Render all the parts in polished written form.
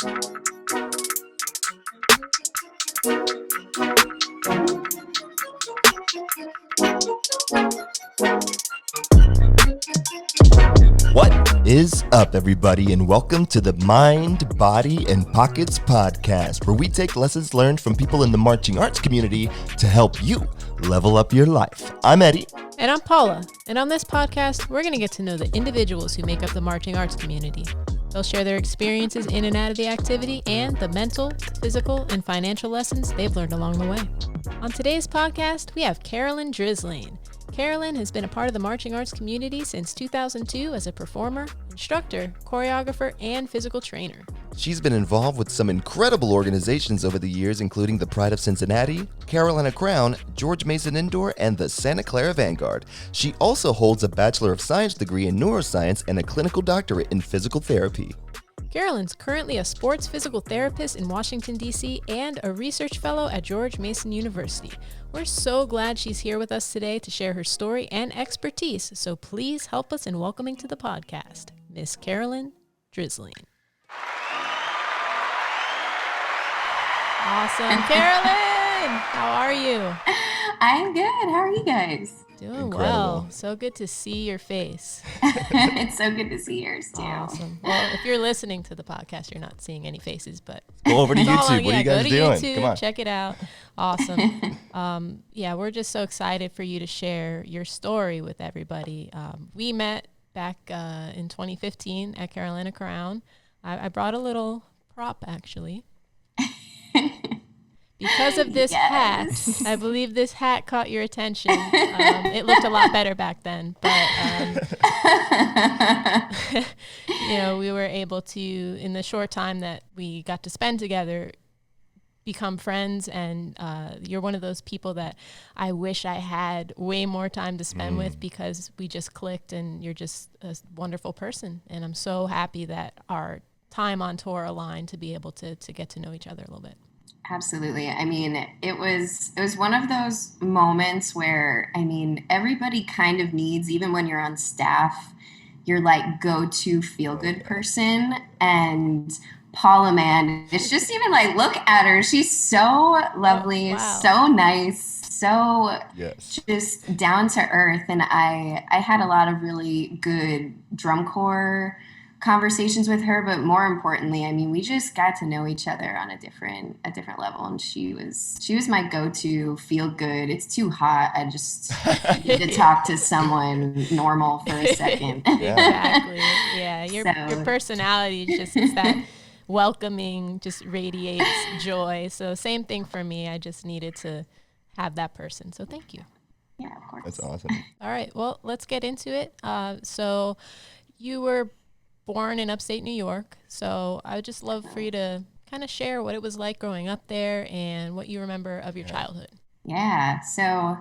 What is up, everybody, and welcome to the Mind, Body, and Pockets podcast, where we take lessons learned from people in the marching arts community to help you level up your life. I'm Eddie. And I'm Paula. And on this podcast, we're going to get to know the individuals who make up the marching arts community. They'll share their experiences in and out of the activity and the mental, physical, and financial lessons they've learned along the way. On today's podcast, we have Carolyn Drislane. Carolyn has been a part of the marching arts community since 2002 as a performer, instructor, choreographer, and physical trainer. She's been involved with some incredible organizations over the years, including the Pride of Cincinnati, Carolina Crown, George Mason Indoor, and the Santa Clara Vanguard. She also holds a Bachelor of Science degree in Neuroscience and a clinical doctorate in physical therapy. Carolyn's currently a sports physical therapist in Washington, D.C. and a research fellow at George Mason University. We're so glad she's here with us today to share her story and expertise, so please help us in welcoming to the podcast, Miss Carolyn Drislane. Awesome. Carolyn, how are you? I'm good. How are you guys? Doing Incredible. Well. So good to see your face. It's so good to see yours too. Awesome. Well, if you're listening to the podcast, you're not seeing any faces, but Go over to it's all YouTube. on- What are you go guys to doing? YouTube, Come on. check it out. Awesome. Yeah, we're just so excited for you to share your story with everybody. We met back in 2015 at Carolina Crown. I brought a little prop, actually. Because of this Yes. hat, I believe this hat caught your attention. It looked a lot better back then, but we were able to, in the short time that we got to spend together, become friends. And you're one of those people that I wish I had way more time to spend with, because we just clicked, and you're just a wonderful person. And I'm so happy that our time on tour aligned to be able to get to know each other a little bit. Absolutely. I mean, it was one of those moments where, I mean, everybody kind of needs, even when you're on staff, your like go-to feel-good person. And Paula, man, it's just even like, look at her. She's so lovely, Oh, wow. so nice, so Yes. just down to earth. And I had a lot of really good drum corps conversations with her, but more importantly, I mean, we just got to know each other on a different level. And she was my go-to feel good. It's too hot. I just need to talk to someone normal for a second. Exactly. Yeah. Your So- personality is it's that welcoming, just radiates joy. So same thing for me. I just needed to have that person. So thank you. Yeah, of course. That's awesome. All right. Well, let's get into it. So you were born in upstate New York. So I would just love for you to kind of share what it was like growing up there and what you remember of your childhood. Yeah. So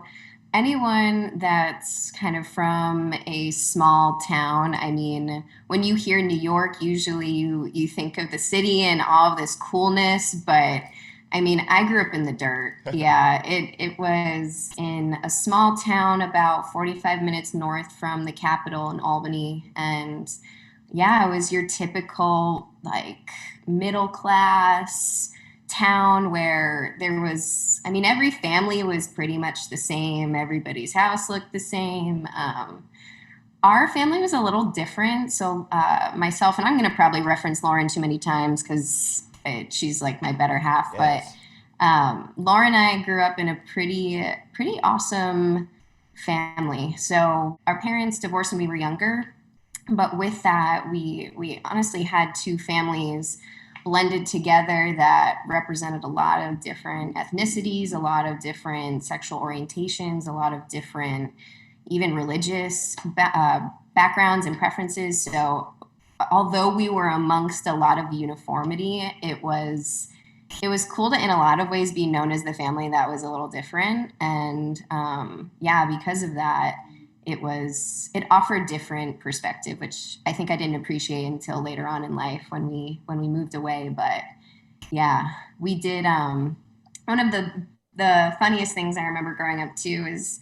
anyone that's kind of from a small town, I mean, when you hear New York, usually you think of the city and all of this coolness, but I mean, I grew up in the dirt. Yeah, it was in a small town about 45 minutes north from the capital in Albany. And yeah, it was your typical like middle class town where there was, I mean, every family was pretty much the same. Everybody's house looked the same. Our family was a little different. So myself, and I'm going to probably reference Lauren too many times because she's like my better half. Yes. But Laura and I grew up in a pretty awesome family. So our parents divorced when we were younger. But with that, we honestly had two families blended together that represented a lot of different ethnicities, a lot of different sexual orientations, a lot of different even religious backgrounds and preferences. So although we were amongst a lot of uniformity, it was cool to, in a lot of ways, be known as the family that was a little different. And because of that, it offered different perspective, which I think I didn't appreciate until later on in life when we moved away. But yeah, we did. One of the funniest things I remember growing up too is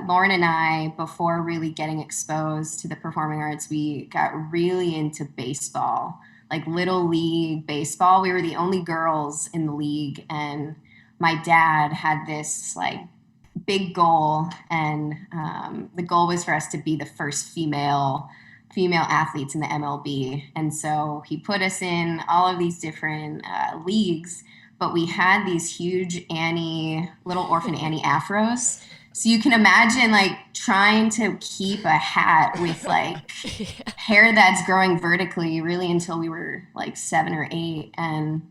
Lauren and I, before really getting exposed to the performing arts, we got really into baseball like little league baseball. We were the only girls in the league, and my dad had this like big goal, and the goal was for us to be the first female athletes in the MLB. And so he put us in all of these different leagues, but we had these huge little orphan Annie afros. So you can imagine like trying to keep a hat with like hair that's growing vertically really until we were like 7 or 8. And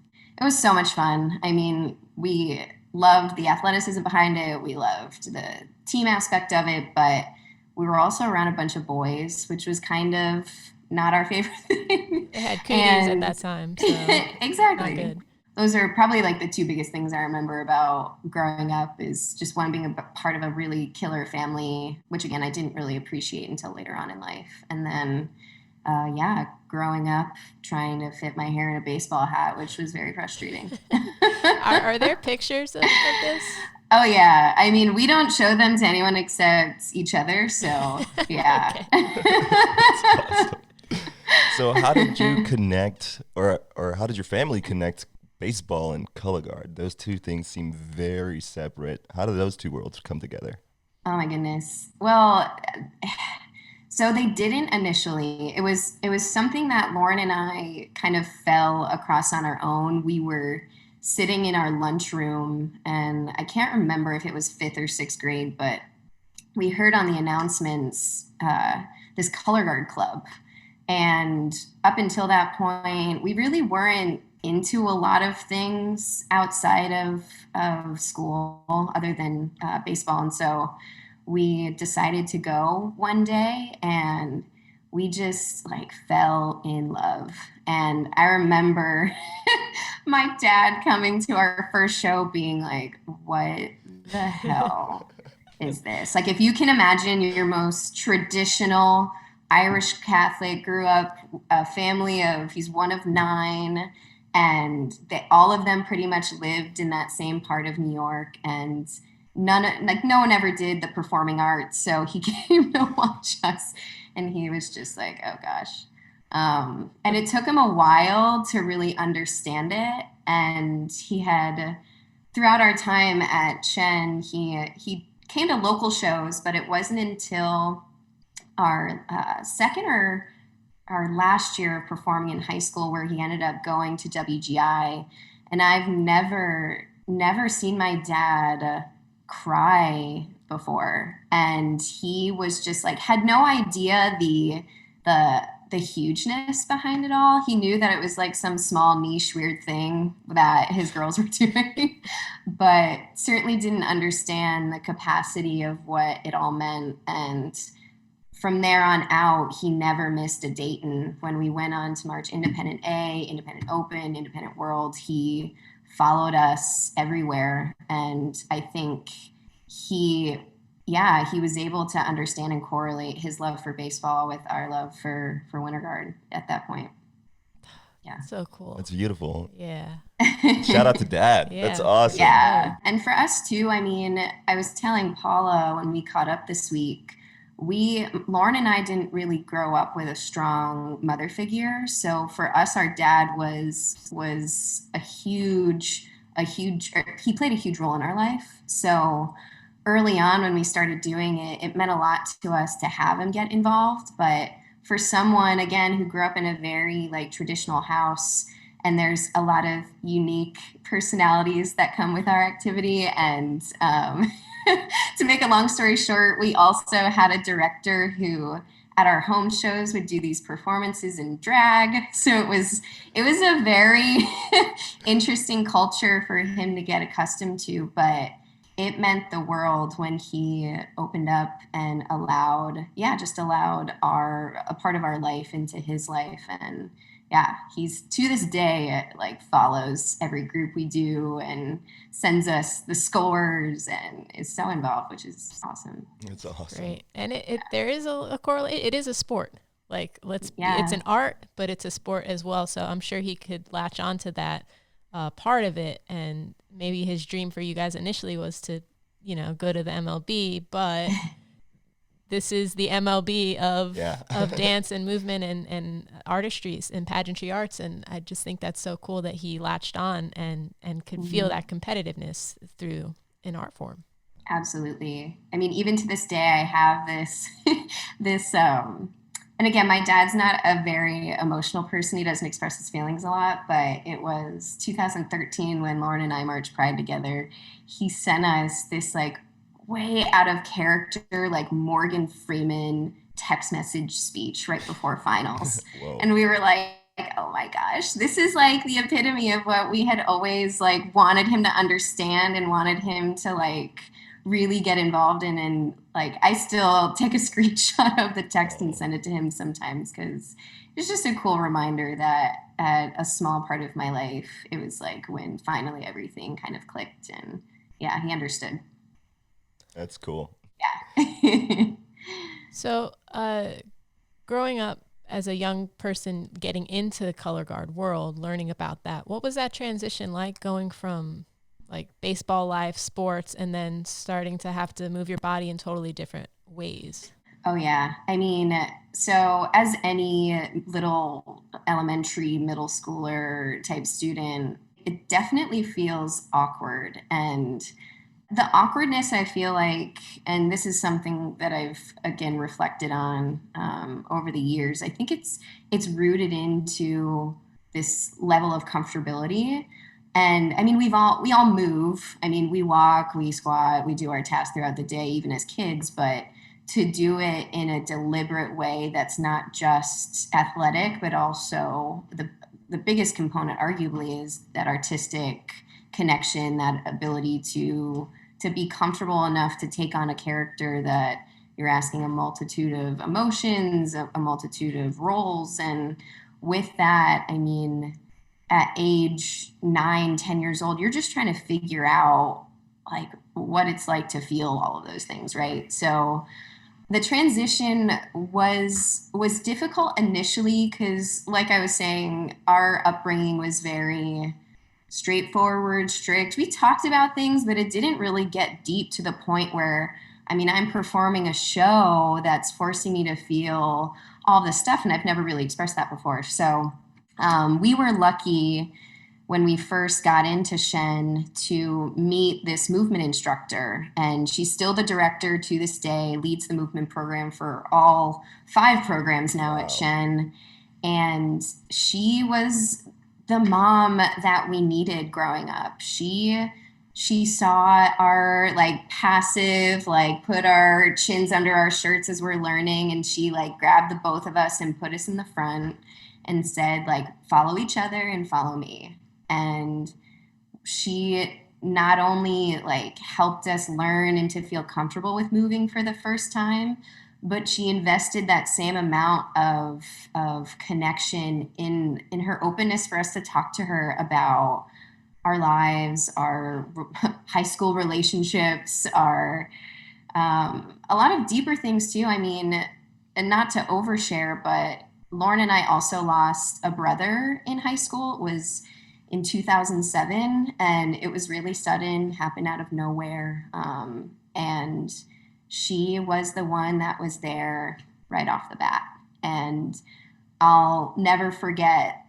it was so much fun. I mean, we loved the athleticism behind it. We loved the team aspect of it, but we were also around a bunch of boys, which was kind of not our favorite thing. It had cooties at that time. So exactly. not good. Those are probably like the 2 biggest things I remember about growing up, is just one being a part of a really killer family, which again, I didn't really appreciate until later on in life. And then, growing up, trying to fit my hair in a baseball hat, which was very frustrating. Are there pictures of this? Oh, yeah. I mean, we don't show them to anyone except each other. So, yeah. Awesome. So how did you connect, or how did your family connect baseball and Colorguard? Those two things seem very separate. How did those two worlds come together? Oh, my goodness. Well, so they didn't initially. It was something that Lauren and I kind of fell across on our own. We were sitting in our lunchroom, and I can't remember if it was 5th or 6th grade, but we heard on the announcements this Colorguard club. And up until that point, we really weren't into a lot of things outside of school other than baseball. And so we decided to go one day, and we just like fell in love. And I remember my dad coming to our first show being like, what the hell is this? Like, if you can imagine your most traditional Irish Catholic, grew up a family of, he's one of 9, and all of them pretty much lived in that same part of New York, and no one ever did the performing arts. So he came to watch us, and he was just like, oh gosh. And it took him a while to really understand it. And he had, throughout our time at Chen, he came to local shows, but it wasn't until our second or our last year of performing in high school where he ended up going to WGI. And I've never seen my dad cry before. And he was just like, had no idea the hugeness behind it all. He knew that it was like some small niche weird thing that his girls were doing, but certainly didn't understand the capacity of what it all meant. And from there on out, he never missed a Dayton. When we went on to March Independent A, Independent Open, Independent World, he followed us everywhere. And I think he was able to understand and correlate his love for baseball with our love for Winter Guard at that point. Yeah. So cool. That's beautiful. Yeah. Shout out to Dad. Yeah. That's awesome. Yeah. And for us too, I mean, I was telling Paula when we caught up this week, Lauren and I didn't really grow up with a strong mother figure. So for us, our dad was he played a huge role in our life. So early on when we started doing it, it meant a lot to us to have him get involved. But for someone, again, who grew up in a very like traditional house, and there's a lot of unique personalities that come with our activity. And to make a long story short, we also had a director who at our home shows would do these performances in drag. So it was a very interesting culture for him to get accustomed to, but it meant the world when he opened up and allowed a part of our life into his life. And yeah, he's to this day like follows every group we do and sends us the scores and is so involved, which is awesome. It's awesome. Great. And there is a correlate. It is a sport. Like it's an art, but it's a sport as well. So I'm sure he could latch onto that part of it. And maybe his dream for you guys initially was to, go to the MLB, but this is the MLB of Yeah. of dance and movement and artistry and pageantry arts. And I just think that's so cool that he latched on and could feel that competitiveness through an art form. Absolutely. I mean, even to this day, I have this, and again, my dad's not a very emotional person. He doesn't express his feelings a lot, but it was 2013 when Lauren and I marched Pride together. He sent us this like way out of character, like Morgan Freeman text message speech right before finals. And we were like, oh my gosh, this is like the epitome of what we had always like wanted him to understand and wanted him to like really get involved in. And like I still take a screenshot of the text and send it to him sometimes because it's just a cool reminder that at a small part of my life, it was like when finally everything kind of clicked and yeah, he understood. That's cool. Yeah. So growing up as a young person, getting into the Colorguard world, learning about that, what was that transition like, going from like baseball life, sports, and then starting to have to move your body in totally different ways? Oh, yeah. I mean, so as any little elementary, middle schooler type student, it definitely feels awkward. And the awkwardness, I feel like, and this is something that I've again reflected on over the years, I think it's rooted into this level of comfortability. And I mean, we all move. I mean, we walk, we squat, we do our tasks throughout the day, even as kids, but to do it in a deliberate way that's not just athletic, but also the biggest component arguably is that artistic connection, that ability to be comfortable enough to take on a character that you're asking a multitude of emotions, a multitude of roles. And with that, I mean, at age 9, 10 years old, you're just trying to figure out like what it's like to feel all of those things, right? So the transition was difficult initially because, like I was saying, our upbringing was very straightforward, strict. We talked about things, but it didn't really get deep to the point where, I mean, I'm performing a show that's forcing me to feel all this stuff, and I've never really expressed that before. So we were lucky when we first got into Shen to meet this movement instructor, and she's still the director to this day, leads the movement program for all 5 programs now at Shen. And she was the mom that we needed growing up. She saw our like passive, like put our chins under our shirts as we're learning, and she like grabbed the both of us and put us in the front and said like, follow each other and follow me. And she not only like helped us learn and to feel comfortable with moving for the first time, but she invested that same amount of connection in her openness for us to talk to her about our lives, our high school relationships, our a lot of deeper things too. I mean, and not to overshare, but Lauren and I also lost a brother in high school. It was in 2007, and it was really sudden, happened out of nowhere. And she was the one that was there right off the bat. And I'll never forget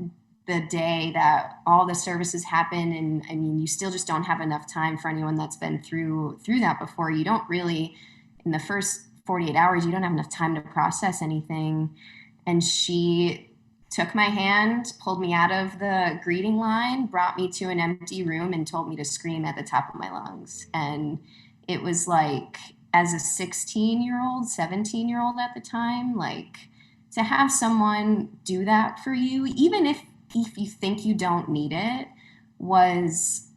the day that all the services happened. And I mean, you still just don't have enough time for anyone that's been through that before. You don't really, in the first 48 hours, you don't have enough time to process anything. And she took my hand, pulled me out of the greeting line, brought me to an empty room, and told me to scream at the top of my lungs. And it was like, as a 16-year-old, 17-year-old at the time, like to have someone do that for you, even if you think you don't need it, was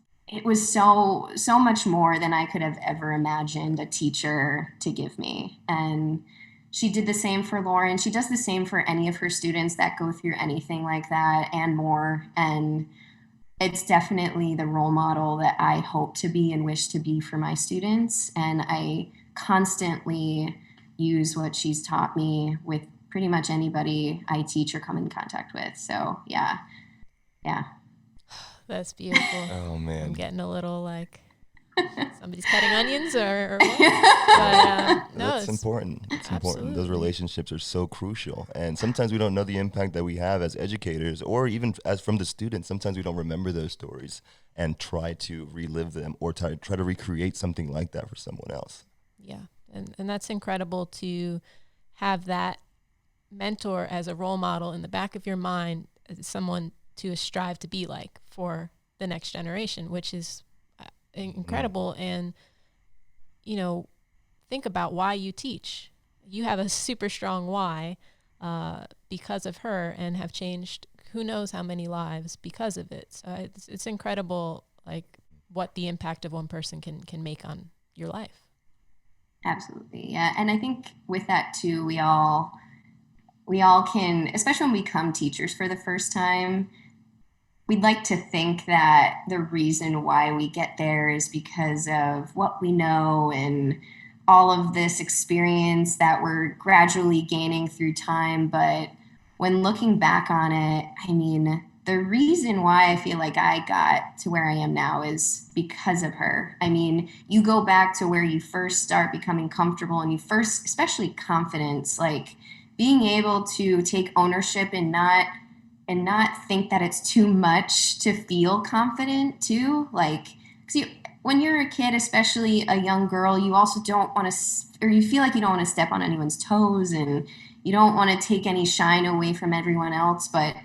so much more than I could have ever imagined a teacher to give me. And she did the same for Lauren. She does the same for any of her students that go through anything like that and more. And it's definitely the role model that I hope to be and wish to be for my students. And I constantly use what she's taught me with pretty much anybody I teach or come in contact with. So yeah. That's beautiful. Oh man, I'm getting a little like Somebody's cutting onions or what? But, no, That's important. It's important. Those absolutely. relationships are so crucial. And sometimes we don't know the impact that we have as educators or even as from the students. Sometimes we don't remember those stories and try to relive them or try to recreate something like that for someone else. Yeah. And that's incredible to have that mentor as a role model in the back of your mind, as someone to strive to be like for the next generation, which is incredible. And, you know, think about why you teach. You have a super strong why because of her, and have changed who knows how many lives because of it. So it's incredible, like what the impact of one person can make on your life. Absolutely. Yeah. And I think with that too, we all can, especially when we become teachers for the first time, we'd like to think that the reason why we get there is because of what we know and all of this experience that we're gradually gaining through time. But when looking back on it, I mean, the reason why I feel like I got to where I am now is because of her. I mean, you go back to where you first start becoming comfortable and you first, especially confidence, like being able to take ownership and not think that it's too much to feel confident too. Like, because when you're a kid, especially a young girl, you also don't want to, or you feel like you don't want to step on anyone's toes and you don't want to take any shine away from everyone else. But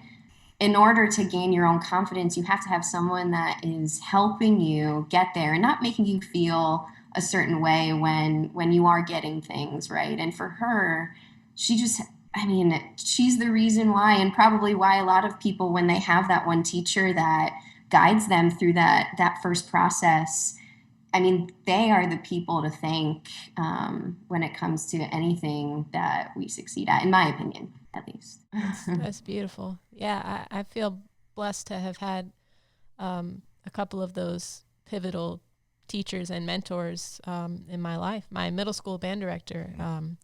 in order to gain your own confidence, you have to have someone that is helping you get there and not making you feel a certain way when you are getting things right. And for her, she just, I mean, she's the reason why, and probably why a lot of people, when they have that one teacher that guides them through that first process, I mean, they are the people to thank when it comes to anything that we succeed at, in my opinion, at least. That's beautiful. Yeah, I feel blessed to have had a couple of those pivotal teachers and mentors in my life. My middle school band director,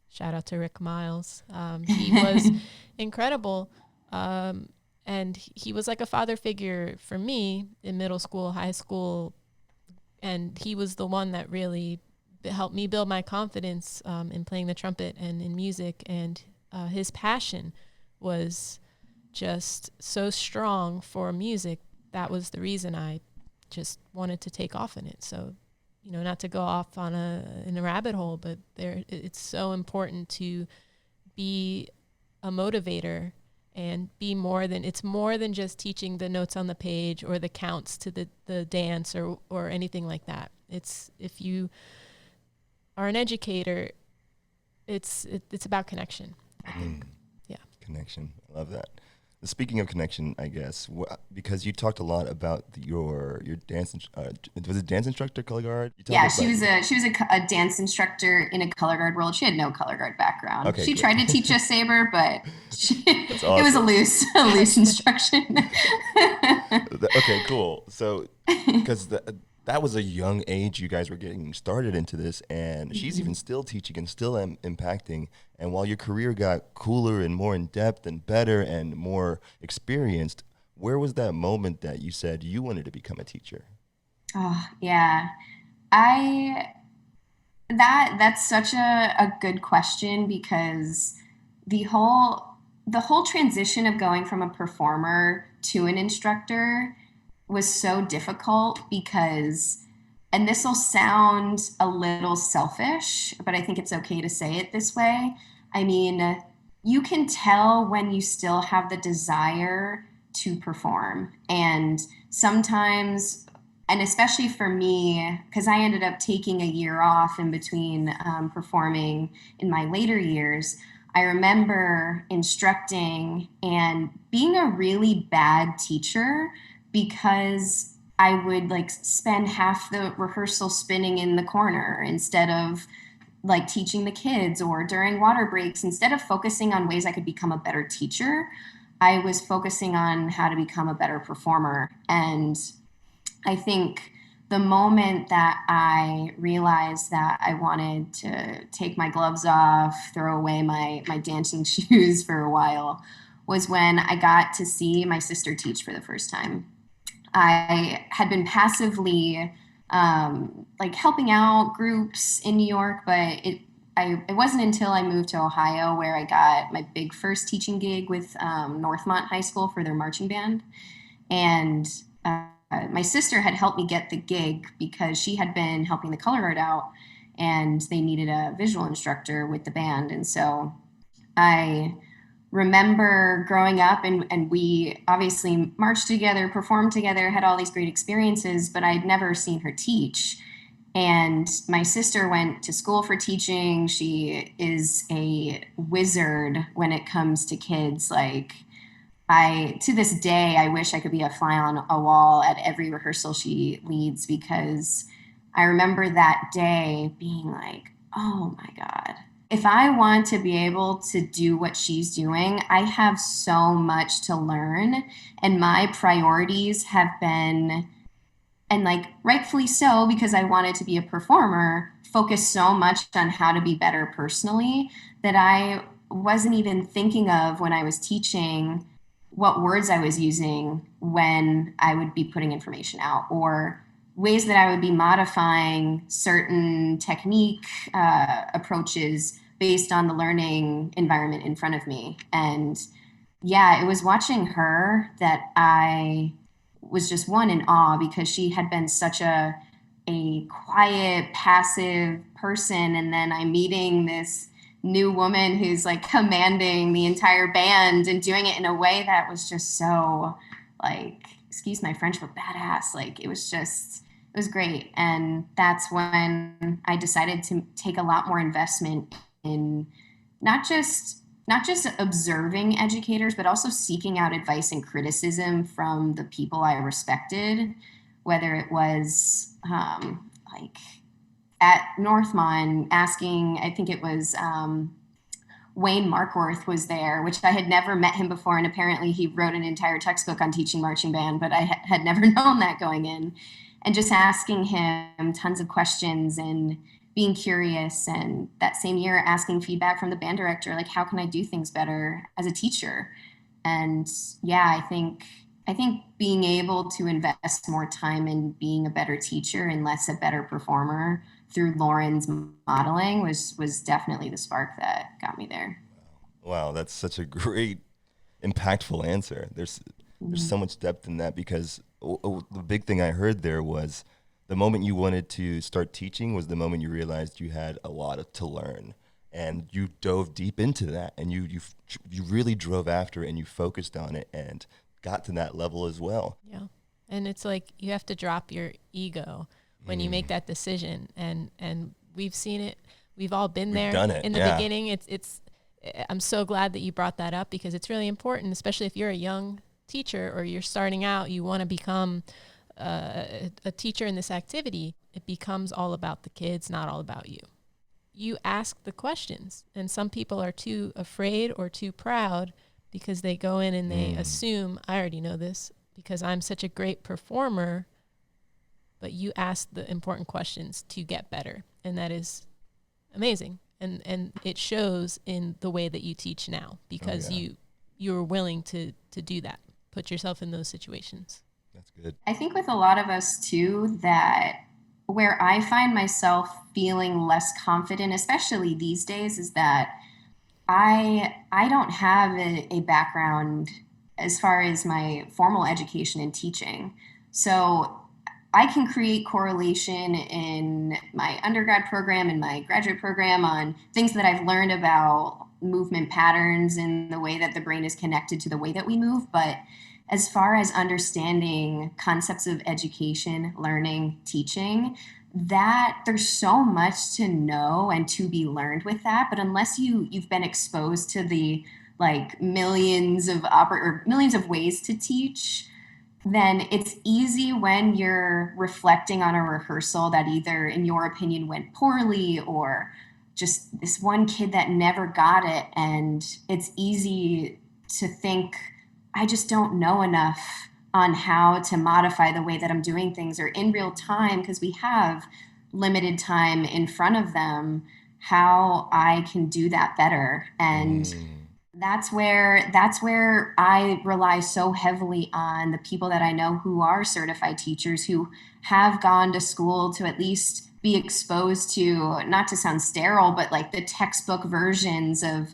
shout out to Rick Miles. He was incredible. And he was like a father figure for me in middle school, high school. And he was the one that really helped me build my confidence in playing the trumpet and in music. And his passion was just so strong for music. That was the reason I just wanted to take off in it. So, you know, not to go off in a rabbit hole, but it's so important to be a motivator and be it's more than just teaching the notes on the page or the counts to the dance or anything like that. It's, if you are an educator, it's about connection, I think. Yeah. Connection. I love that. Speaking of connection, I guess, because you talked a lot about your dance, was it dance instructor, Colorguard? Yeah, she was a dance instructor in a Colorguard world. She had no Colorguard background. Okay, she good. tried to teach us saber, but That's awesome. it was a loose instruction. Okay, cool. So, because that was a young age you guys were getting started into this, and she's even still teaching and still impacting. And while your career got cooler and more in depth and better and more experienced, where was that moment that you said you wanted to become a teacher? Oh, yeah. That's such a good question, because the whole transition of going from a performer to an instructor was so difficult because, and this will sound a little selfish, but I think it's okay to say it this way. I mean, you can tell when you still have the desire to perform. And sometimes, and especially for me, because I ended up taking a year off in between performing in my later years, I remember instructing and being a really bad teacher because I would like spend half the rehearsal spinning in the corner instead of like teaching the kids, or during water breaks, instead of focusing on ways I could become a better teacher, I was focusing on how to become a better performer. And I think the moment that I realized that I wanted to take my gloves off, throw away my dancing shoes for a while, was when I got to see my sister teach for the first time. I had been passively like helping out groups in New York, but it wasn't until I moved to Ohio where I got my big first teaching gig with Northmont High School for their marching band. And my sister had helped me get the gig because she had been helping the Colorguard out, and they needed a visual instructor with the band. And so I remember growing up, and we obviously marched together, performed together, had all these great experiences, but I'd never seen her teach. And my sister went to school for teaching. She is a wizard when it comes to kids. Like, to this day, I wish I could be a fly on a wall at every rehearsal she leads, because I remember that day being like, oh my God, if I want to be able to do what she's doing, I have so much to learn. And my priorities have been, and like rightfully so, because I wanted to be a performer, focused so much on how to be better personally that I wasn't even thinking of, when I was teaching, what words I was using when I would be putting information out, or ways that I would be modifying certain technique approaches based on the learning environment in front of me. And yeah, it was watching her that I was just in awe, because she had been such a quiet, passive person. And then I'm meeting this new woman who's like commanding the entire band and doing it in a way that was just so, like, excuse my French, but badass. Like, it was great. And that's when I decided to take a lot more investment in not just observing educators, but also seeking out advice and criticism from the people I respected, whether it was like at Northmont asking, I think it was Wayne Markworth was there, which I had never met him before. And apparently he wrote an entire textbook on teaching marching band, but I had never known that going in. And just asking him tons of questions and being curious. And that same year, asking feedback from the band director, like, how can I do things better as a teacher? And yeah, I think being able to invest more time in being a better teacher and less a better performer through Lauren's modeling was definitely the spark that got me there. Wow, that's such a great, impactful answer. There's so much depth in that, because the big thing I heard there was the moment you wanted to start teaching was the moment you realized you had a lot to learn, and you dove deep into that, and you really drove after it, and you focused on it and got to that level as well. Yeah. And it's like you have to drop your ego when you make that decision, and we've seen it. We've all been there in the beginning. It's I'm so glad that you brought that up, because it's really important, especially if you're a young teacher or you're starting out, you want to become a teacher in this activity. It becomes all about the kids, not all about you. You ask the questions, and some people are too afraid or too proud, because they go in and they assume, I already know this because I'm such a great performer. But you ask the important questions to get better, and that is amazing. And it shows in the way that you teach now, because you're willing to do that, put yourself in those situations. That's good. I think with a lot of us too, that where I find myself feeling less confident, especially these days, is that I don't have a background as far as my formal education in teaching. So I can create correlation in my undergrad program and my graduate program on things that I've learned about movement patterns and the way that the brain is connected to the way that we move. But as far as understanding concepts of education, learning, teaching, that there's so much to know and to be learned with that. But unless you've been exposed to the like millions of ways to teach, then it's easy when you're reflecting on a rehearsal that either, in your opinion, went poorly, or just this one kid that never got it. And it's easy to think, I just don't know enough on how to modify the way that I'm doing things, or in real time, because we have limited time in front of them, how I can do that better. And That's where I rely so heavily on the people that I know who are certified teachers, who have gone to school to at least be exposed to, not to sound sterile, but like the textbook versions of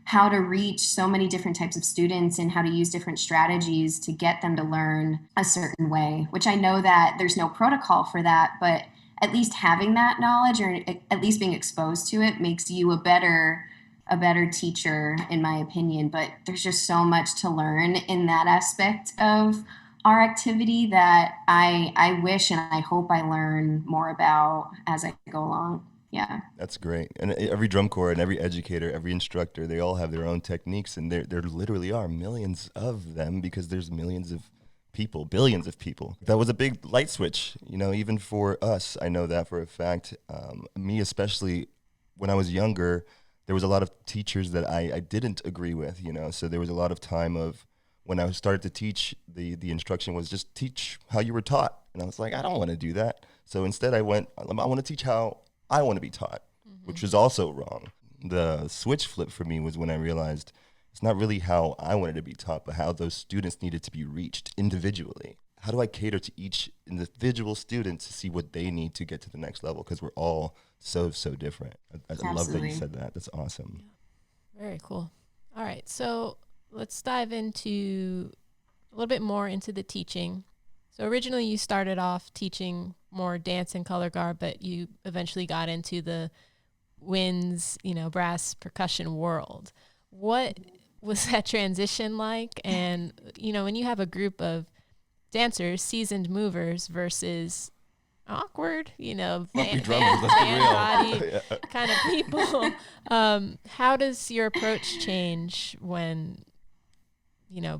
how to reach so many different types of students and how to use different strategies to get them to learn a certain way, which I know that there's no protocol for that, but at least having that knowledge, or at least being exposed to it, makes you a better teacher, in my opinion. But there's just so much to learn in that aspect of our activity that I wish and I hope I learn more about as I go along. Yeah. That's great. And every drum corps and every educator, every instructor, they all have their own techniques, and there literally are millions of them because there's millions of people, billions of people. That was a big light switch, even for us. I know that for a fact. Me especially, when I was younger, there was a lot of teachers that I didn't agree with, so there was a lot of time of when I started to teach, the instruction was just teach how you were taught. And I was like, I don't want to do that. So instead I want to teach how I want to be taught, which was also wrong. The switch flip for me was when I realized it's not really how I wanted to be taught, but how those students needed to be reached individually. How do I cater to each individual student to see what they need to get to the next level? Because we're all so different. I love that you said that. That's awesome. Yeah. Very cool. All right. So let's dive into a little bit more into the teaching. So originally you started off teaching more dance and color guard, but you eventually got into the winds, brass percussion world. What was that transition like? And, when you have a group of dancers, seasoned movers versus awkward, band body kind of people, how does your approach change when,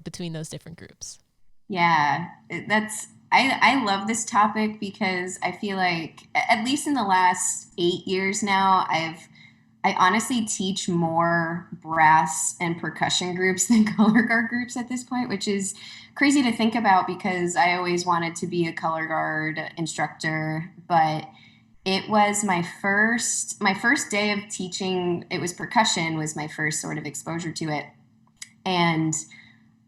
between those different groups? Yeah, I love this topic because I feel like, at least in the last 8 years now, I honestly teach more brass and percussion groups than color guard groups at this point, which is crazy to think about because I always wanted to be a color guard instructor. But it was my first day of teaching. It was percussion, was my first sort of exposure to it. And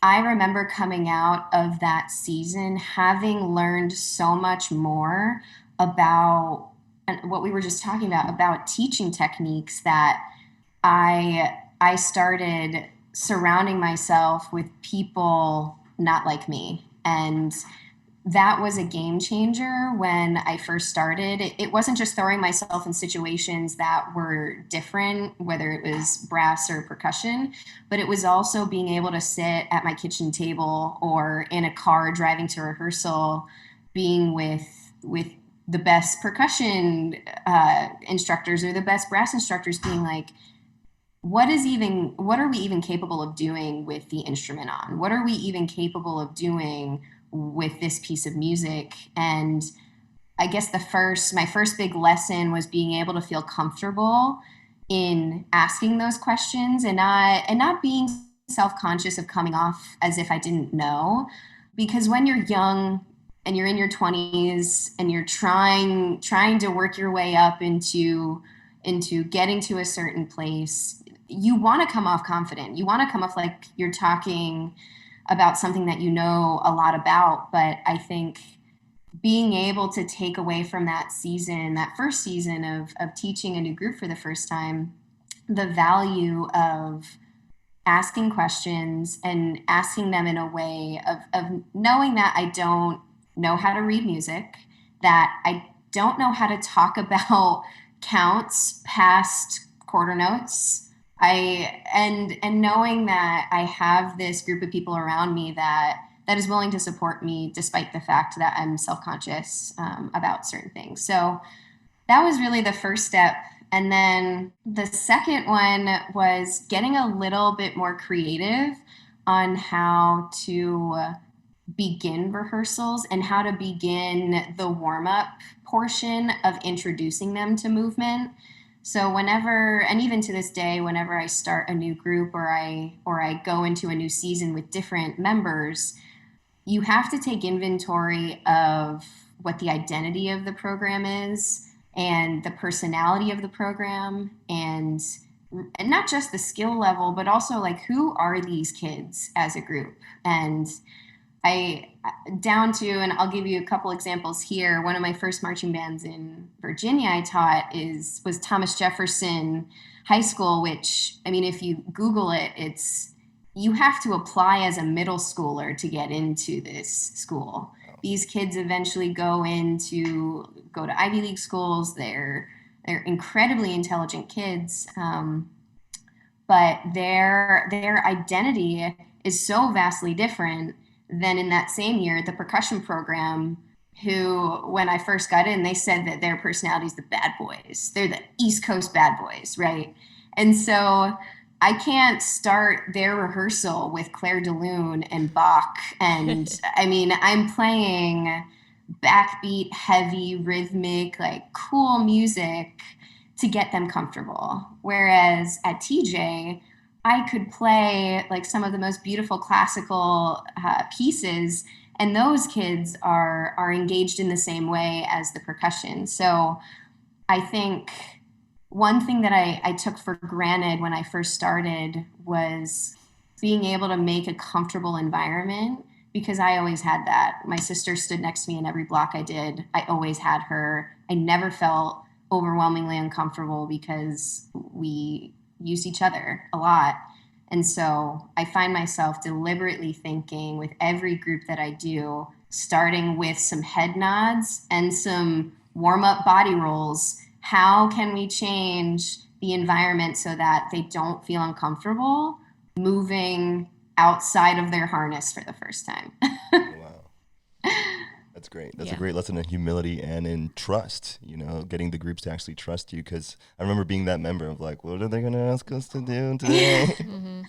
I remember coming out of that season having learned so much more about, and what we were just talking about teaching techniques, that I started surrounding myself with people not like me. And that was a game changer when I first started. It wasn't just throwing myself in situations that were different, whether it was brass or percussion, but it was also being able to sit at my kitchen table or in a car driving to rehearsal, being with the best percussion instructors or the best brass instructors, being like, what are we even capable of doing with the instrument on? What are we even capable of doing with this piece of music? And I guess my first big lesson was being able to feel comfortable in asking those questions and not being self-conscious of coming off as if I didn't know. Because when you're young and you're in your 20s and you're trying to work your way up into getting to a certain place, you want to come off confident. You want to come off like you're talking about something that you know a lot about. But I think being able to take away from that first season of teaching a new group for the first time, the value of asking questions and asking them in a way of knowing that I don't know how to read music, that I don't know how to talk about counts past quarter notes. And knowing that I have this group of people around me that is willing to support me despite the fact that I'm self-conscious about certain things. So that was really the first step. And then the second one was getting a little bit more creative on how to begin rehearsals and how to begin the warm-up portion of introducing them to movement. So whenever, and even to this day, whenever I start a new group or I go into a new season with different members, you have to take inventory of what the identity of the program is and the personality of the program, and and not just the skill level, but also like who are these kids as a group? And I down to, and I'll give you a couple examples here. One of my first marching bands in Virginia I taught was Thomas Jefferson High School, which, I mean, if you Google it, you have to apply as a middle schooler to get into this school. These kids eventually go to Ivy League schools. They're incredibly intelligent kids, but their identity is so vastly different than in that same year at the percussion program, who, when I first got in, they said that their personality is the bad boys. They're the East Coast bad boys, right? And so I can't start their rehearsal with Claire de Lune and Bach. And I mean, I'm playing backbeat, heavy, rhythmic, like cool music to get them comfortable. Whereas at TJ, I could play like some of the most beautiful classical pieces, and those kids are engaged in the same way as the percussion. So I think one thing that I took for granted when I first started was being able to make a comfortable environment, because I always had that. My sister stood next to me in every block I did. I always had her. I never felt overwhelmingly uncomfortable because we use each other a lot. And so I find myself deliberately thinking with every group that I do, starting with some head nods and some warm-up body rolls, how can we change the environment so that they don't feel uncomfortable moving outside of their harness for the first time? Wow. That's great. That's a great lesson in humility and in trust, getting the groups to actually trust you. Because I remember being that member of like, what are they going to ask us to do today? Mm-hmm.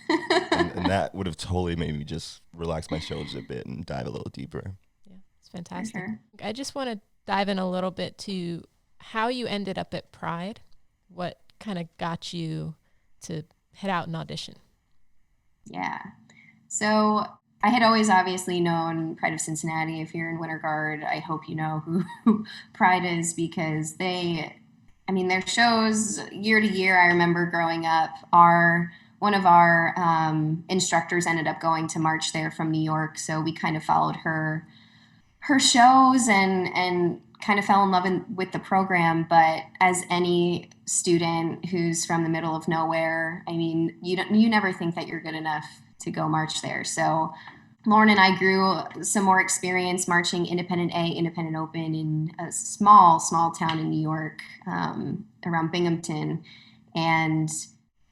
and that would have totally made me just relax my shoulders a bit and dive a little deeper. Yeah, it's fantastic. Sure. I just want to dive in a little bit to how you ended up at Pride. What kind of got you to head out and audition? Yeah. So I had always obviously known Pride of Cincinnati. If you're in Winter Guard, I hope you know who Pride is, because their shows year to year, I remember growing up, one of our instructors ended up going to march there from New York. So we kind of followed her shows and kind of fell in love with the program. But as any student who's from the middle of nowhere, I mean, you never think that you're good enough to go march there. So Lauren and I grew some more experience marching Independent A, Independent Open in a small town in New York, around Binghamton. And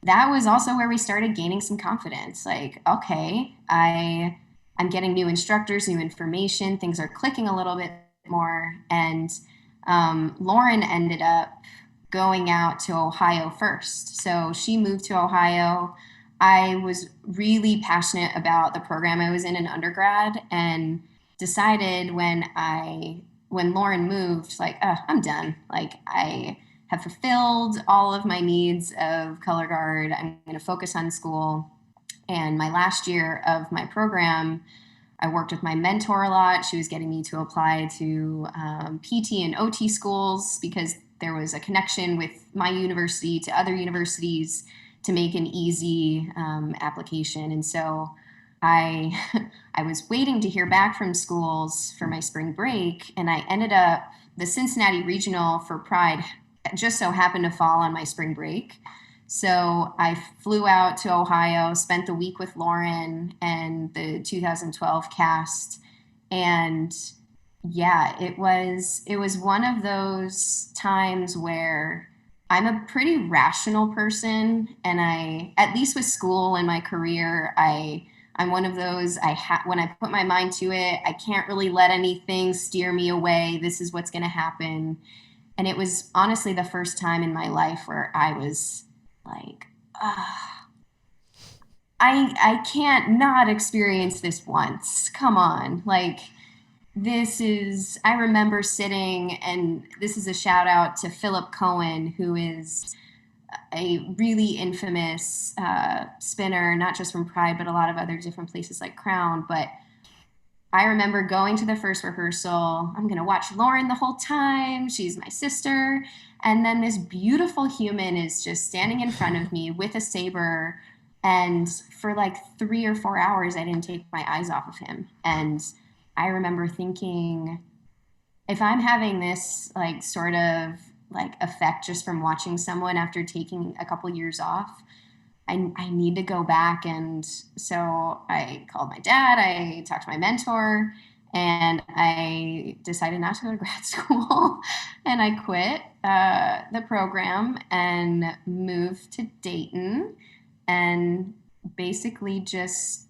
that was also where we started gaining some confidence. Like, okay, I'm getting new instructors, new information, things are clicking a little bit more. And Lauren ended up going out to Ohio first. So she moved to Ohio. I was really passionate about the program I was in undergrad, and decided when Lauren moved, like, I'm done. Like, I have fulfilled all of my needs of Colorguard. I'm going to focus on school. And my last year of my program, I worked with my mentor a lot. She was getting me to apply to PT and OT schools, because there was a connection with my university to other universities to make an easy application. And so I was waiting to hear back from schools for my spring break, and I ended up, the Cincinnati Regional for Pride just so happened to fall on my spring break. So I flew out to Ohio, spent the week with Lauren and the 2012 cast. And yeah, it was one of those times where I'm a pretty rational person, and at least with school and my career, I'm one of those, when I put my mind to it, I can't really let anything steer me away. This is what's going to happen. And it was honestly the first time in my life where I was like, I can't not experience this once. Come on. Like, I remember sitting, and this is a shout out to Philip Cohen, who is a really infamous spinner, not just from Pride, but a lot of other different places like Crown. But I remember going to the first rehearsal. I'm going to watch Lauren the whole time. She's my sister. And then this beautiful human is just standing in front of me with a saber. And for like 3 or 4 hours, I didn't take my eyes off of him. And I remember thinking, if I'm having this like sort of like effect just from watching someone after taking a couple years off, I need to go back. And so I called my dad, I talked to my mentor, and I decided not to go to grad school. And I quit the program and moved to Dayton, and basically just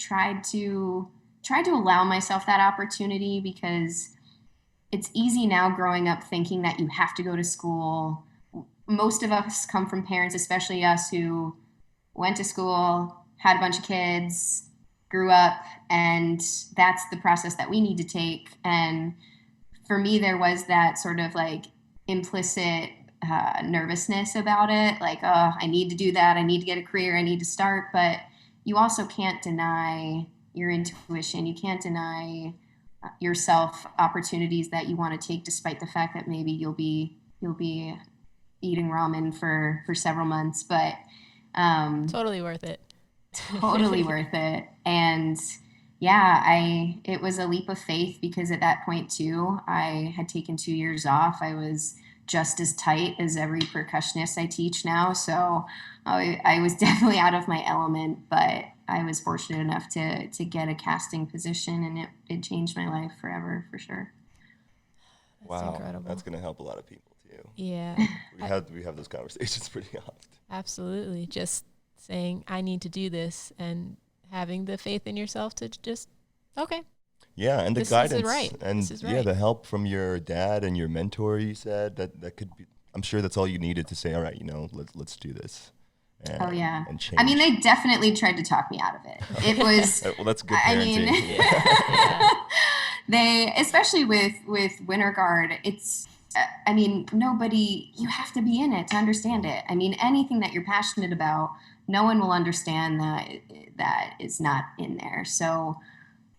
tried to allow myself that opportunity, because it's easy now growing up thinking that you have to go to school. Most of us come from parents, especially us, who went to school, had a bunch of kids, grew up, and that's the process that we need to take. And for me, there was that sort of like implicit nervousness about it. Like, oh, I need to do that. I need to get a career. I need to start. But you also can't deny your intuition. You can't deny yourself opportunities that you want to take, despite the fact that maybe you'll be eating ramen for several months. But totally worth it. Totally worth it. And yeah, it was a leap of faith, because at that point too, I had taken 2 years off. I was just as tight as every percussionist I teach now. So I was definitely out of my element, but I was fortunate enough to get a casting position, and it changed my life forever, for sure. That's Wow, incredible. that's going to help a lot of people too. Yeah. We have those conversations pretty often. Absolutely. Just saying, I need to do this, and having the faith in yourself to just, okay. Yeah, and the This is guidance, right. and This is yeah, right. the help from your dad and your mentor. You said that could be. I'm sure that's all you needed to say. All right, let's do this. And, Oh yeah. and change. I mean, they definitely tried to talk me out of it. It was. Well, that's good I parenting. mean, Yeah. they, especially with Winter Guard, it's. I mean, nobody. You have to be in it to understand it. I mean, anything that you're passionate about, no one will understand that is not in there. So,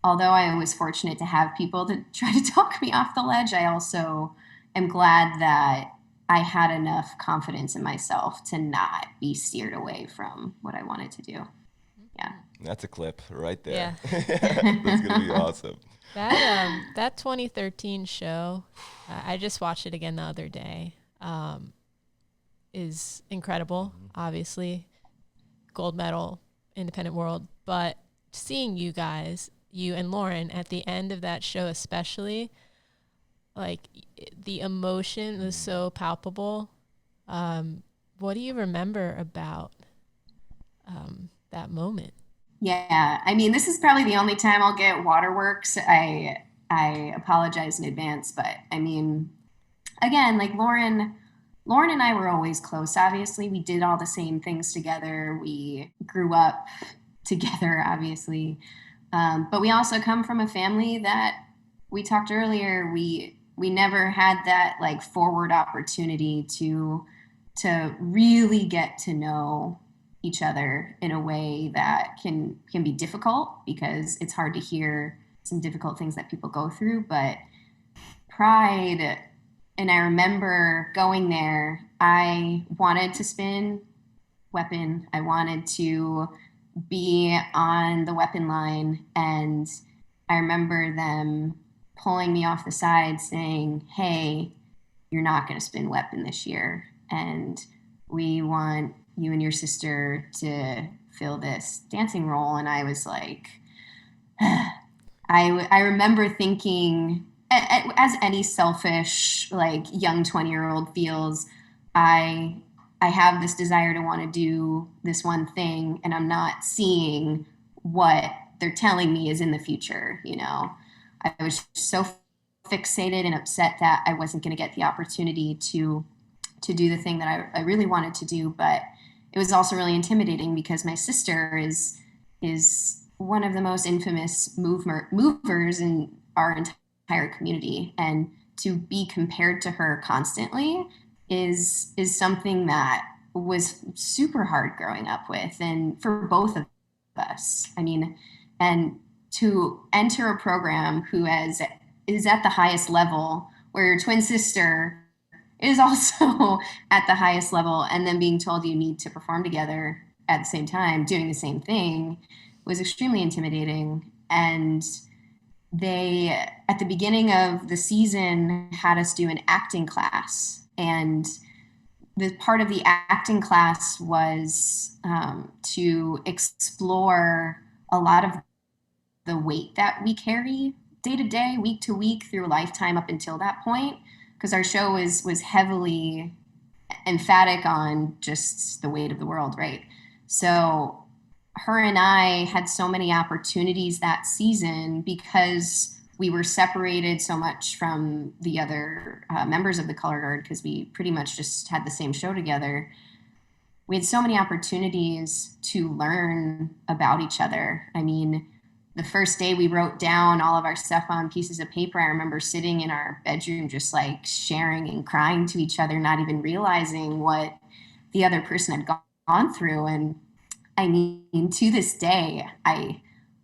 although I was fortunate to have people to try to talk me off the ledge, I also am glad that I had enough confidence in myself to not be steered away from what I wanted to do. Yeah. That's a clip right there. Yeah. That's gonna be awesome. That 2013 show, I just watched it again the other day, is incredible. Obviously, gold medal, independent world. But seeing you guys, you and Lauren, at the end of that show especially, like, the emotion was so palpable. What do you remember about that moment? Yeah, I mean, this is probably the only time I'll get waterworks. I apologize in advance, but I mean, again, like Lauren and I were always close. Obviously, we did all the same things together. We grew up together, obviously, but we also come from a family that, we talked earlier, we never had that like forward opportunity to really get to know each other in a way that can be difficult, because it's hard to hear some difficult things that people go through. But pride, and I remember going there, I wanted to spin weapon. I wanted to be on the weapon line, and I remember them pulling me off the side saying, hey, you're not going to spin weapon this year, and we want you and your sister to fill this dancing role. And I was like, I remember thinking, as any selfish, like young 20-year-old feels, I have this desire to want to do this one thing, and I'm not seeing what they're telling me is in the future. You know, I was so fixated and upset that I wasn't going to get the opportunity to do the thing that I really wanted to do. But it was also really intimidating, because my sister is one of the most infamous movers in our entire community, and to be compared to her constantly is something that was super hard growing up with, and for both of us. I mean, and to enter a program is at the highest level, where your twin sister is also at the highest level, and then being told you need to perform together at the same time, doing the same thing, was extremely intimidating. And they, at the beginning of the season, had us do an acting class. And the part of the acting class was to explore a lot of the weight that we carry day to day, week to week, through a lifetime up until that point, because our show was heavily emphatic on just the weight of the world, right? So her and I had so many opportunities that season because we were separated so much from the other members of the Colorguard, because we pretty much just had the same show together. We had so many opportunities to learn about each other. I mean, the first day we wrote down all of our stuff on pieces of paper. I remember sitting in our bedroom just like sharing and crying to each other, not even realizing what the other person had gone through. And I mean, to this day, I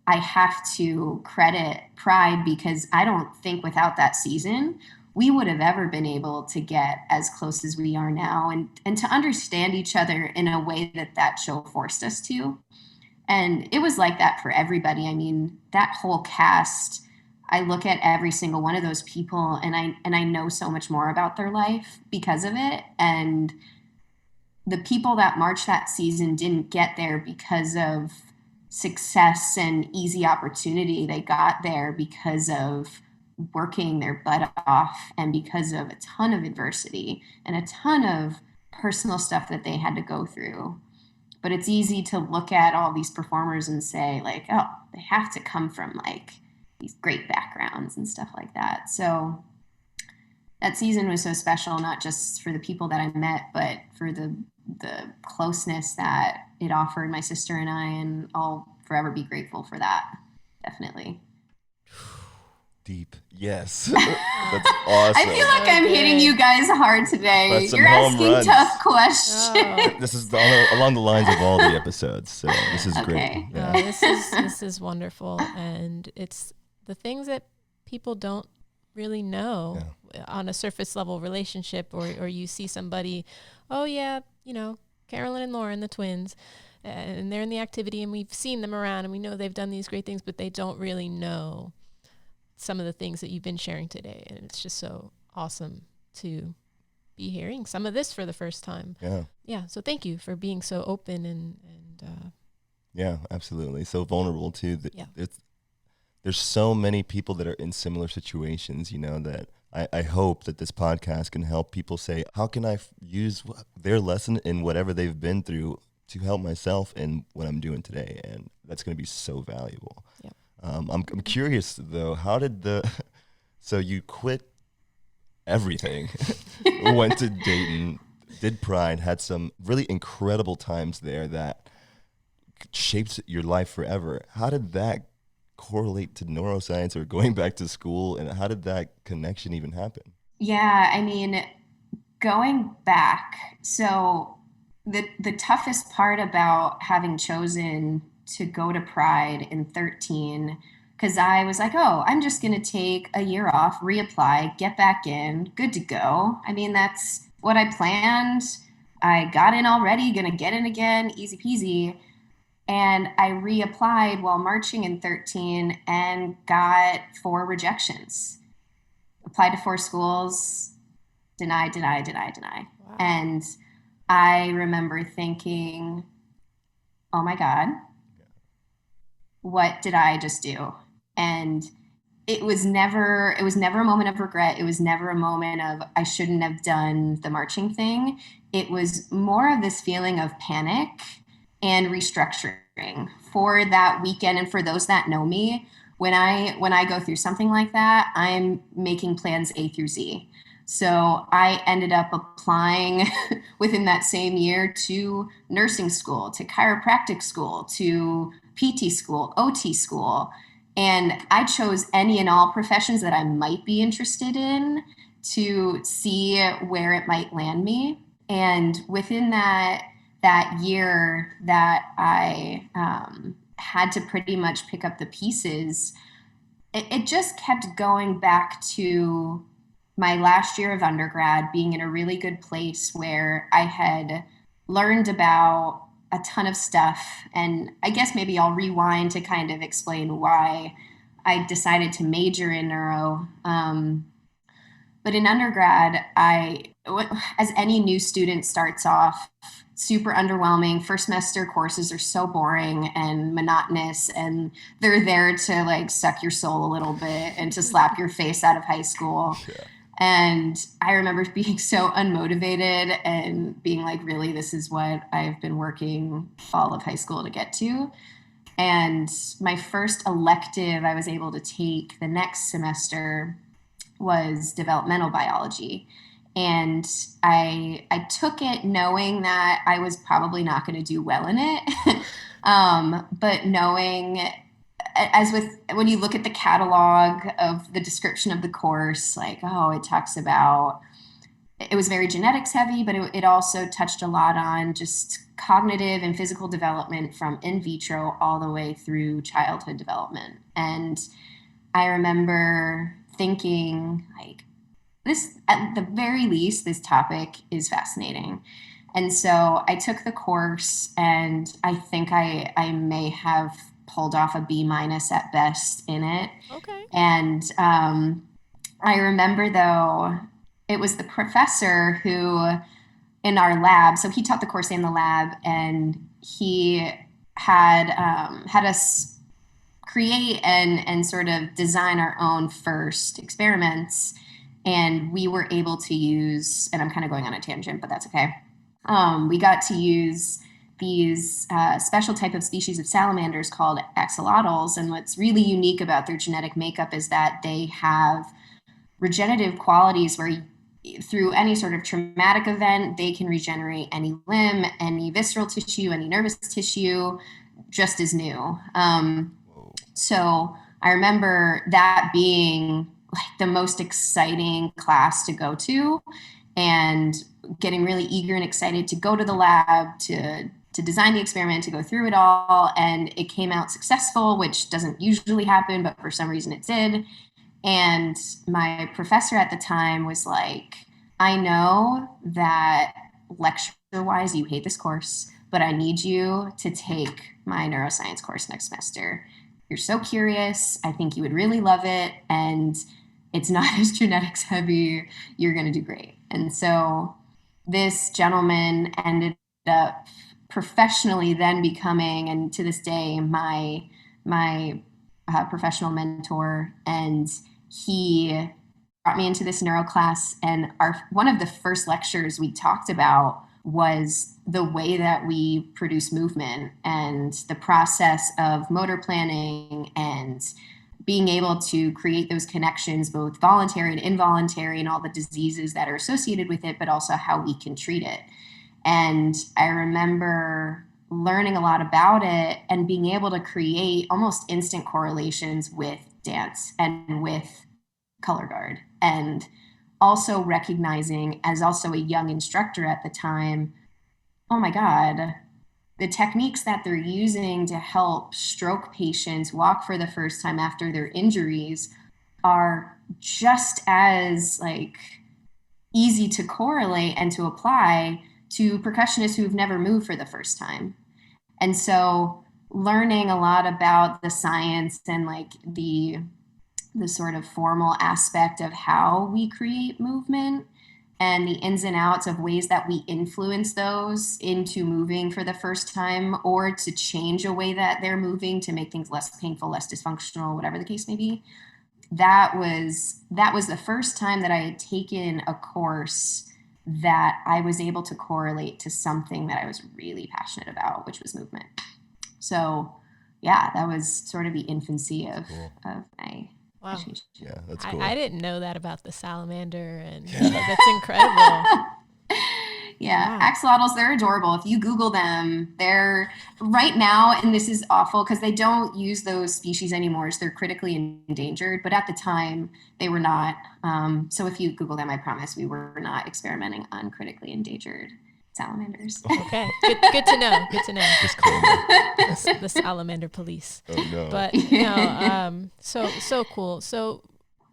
have to credit Pride, because I don't think without that season we would have ever been able to get as close as we are now, and to understand each other in a way that show forced us to. And it was like that for everybody. I mean, that whole cast, I look at every single one of those people, and I know so much more about their life because of it. And the people that marched that season didn't get there because of success and easy opportunity. They got there because of working their butt off, and because of a ton of adversity and a ton of personal stuff that they had to go through. But it's easy to look at all these performers and say, like, oh, they have to come from like these great backgrounds and stuff like that. So that season was so special, not just for the people that I met, but for the closeness that it offered my sister and I, and I'll forever be grateful for that. Definitely. Deep. Yes. That's awesome. I feel like I'm hitting you guys hard today. That's some You're home asking runs. tough questions. Oh. This is along the lines of all the episodes, so this is great. Okay. Yeah. This is wonderful, and it's the things that people don't really know on a surface level relationship, or you see somebody, oh yeah, you know, Carolyn and Lauren, the twins, and they're in the activity, and we've seen them around, and we know they've done these great things, but they don't really know some of the things that you've been sharing today. And it's just so awesome to be hearing some of this for the first time. Yeah. So thank you for being so open and yeah, absolutely. So vulnerable too. Yeah. There's so many people that are in similar situations, you know, that I hope that this podcast can help people say, how can I use their lesson in whatever they've been through to help myself in what I'm doing today? And that's going to be so valuable. Yeah. I'm curious though, how did so you quit everything, went to Dayton, did Pride, had some really incredible times there that shaped your life forever. How did that correlate to neuroscience or going back to school, and how did that connection even happen? Yeah, I mean, going back, so the toughest part about having chosen to go to Pride in 13, because I was like, oh, I'm just going to take a year off, reapply, get back in, good to go. I mean, that's what I planned. I got in already, going to get in again, easy peasy. And I reapplied while marching in 13 and got 4 rejections. Applied to 4 schools, deny. Wow. And I remember thinking, oh my God, what did I just do? And it was never a moment of regret. It was never a moment of I shouldn't have done the marching thing. It was more of this feeling of panic and restructuring for that weekend. And for those that know me, when I go through something like that, I'm making plans A through Z. So I ended up applying within that same year to nursing school, to chiropractic school, to PT school, OT school. And I chose any and all professions that I might be interested in to see where it might land me. And within that year that I had to pretty much pick up the pieces, it just kept going back to my last year of undergrad, being in a really good place where I had learned about a ton of stuff. And I guess maybe I'll rewind to kind of explain why I decided to major in neuro. But in undergrad, as any new student starts off, super underwhelming. First semester courses are so boring and monotonous, and they're there to like suck your soul a little bit and to slap your face out of high school. Yeah. And I remember being so unmotivated and being like, really, this is what I've been working all of high school to get to. And my first elective I was able to take the next semester was developmental biology. And I took it knowing that I was probably not going to do well in it. But knowing, when you look at the catalog of the description of the course, like, oh, it talks about, it was very genetics heavy, but it also touched a lot on just cognitive and physical development from in vitro all the way through childhood development. And I remember thinking, like, this, at the very least, this topic is fascinating. And so I took the course, and I think I may have pulled off a B- at best in it. Okay. And I remember, though, it was the professor who, in our lab, so he taught the course in the lab, and he had us create and sort of design our own first experiments. And we were able to use, and I'm kind of going on a tangent, but that's okay. We got to use these special type of species of salamanders called axolotls. And what's really unique about their genetic makeup is that they have regenerative qualities where through any sort of traumatic event, they can regenerate any limb, any visceral tissue, any nervous tissue, just as new. So I remember that being like the most exciting class to go to, and getting really eager and excited to go to the lab, to design the experiment, to go through it all. And it came out successful, which doesn't usually happen, but for some reason it did. And my professor at the time was like, I know that lecture-wise you hate this course, but I need you to take my neuroscience course next semester. You're so curious. I think you would really love it. And it's not as genetics heavy. You're going to do great. And so this gentleman ended up professionally then becoming, and to this day, my professional mentor. And he brought me into this neuro class. And one of the first lectures we talked about was the way that we produce movement and the process of motor planning and being able to create those connections, both voluntary and involuntary, and all the diseases that are associated with it, but also how we can treat it. And I remember learning a lot about it and being able to create almost instant correlations with dance and with Colorguard. And also recognizing, as also a young instructor at the time, oh my God, the techniques that they're using to help stroke patients walk for the first time after their injuries are just as like easy to correlate and to apply to percussionists who've never moved for the first time. And so learning a lot about the science and like the sort of formal aspect of how we create movement and the ins and outs of ways that we influence those into moving for the first time, or to change a way that they're moving to make things less painful, less dysfunctional, whatever the case may be. That was the first time that I had taken a course that I was able to correlate to something that I was really passionate about, which was movement. So yeah, that was sort of the infancy of my. Wow. Yeah, that's cool. I didn't know that about the salamander, and that's incredible. Yeah, wow. Axolotls, they're adorable. If you Google them, they're right now, and this is awful because they don't use those species anymore, so they're critically endangered, but at the time they were not. So if you Google them, I promise we were not experimenting on critically endangered salamanders. Okay, good to know. Good to know. Disclaimer. The salamander police. Oh no. But no, so cool. So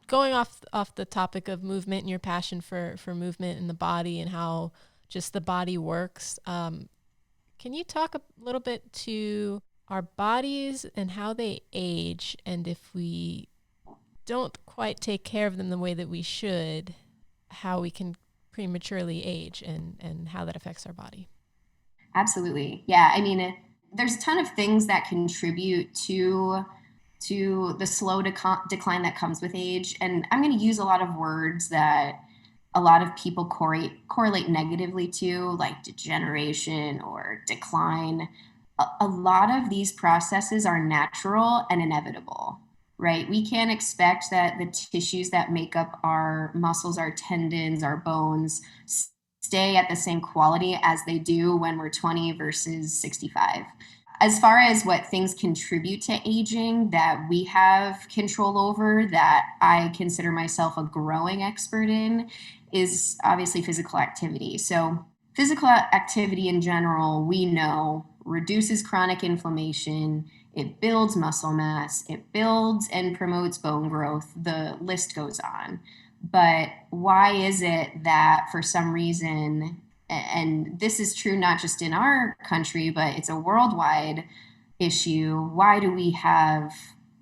going off the topic of movement and your passion for movement in the body and how just the body works, can you talk a little bit to our bodies and how they age, and if we don't quite take care of them the way that we should, how we can prematurely age and how that affects our body? Absolutely. Yeah. I mean, there's a ton of things that contribute to the slow decline that comes with age. And I'm going to use a lot of words that a lot of people correlate negatively to, like degeneration or decline. A lot of these processes are natural and inevitable, right? We can't expect that the tissues that make up our muscles, our tendons, our bones stay at the same quality as they do when we're 20 versus 65. As far as what things contribute to aging that we have control over, that I consider myself a growing expert in, is obviously physical activity. So physical activity in general, we know, reduces chronic inflammation, it builds muscle mass, it builds and promotes bone growth, the list goes on. But why is it that for some reason, and this is true not just in our country, but it's a worldwide issue, why do we have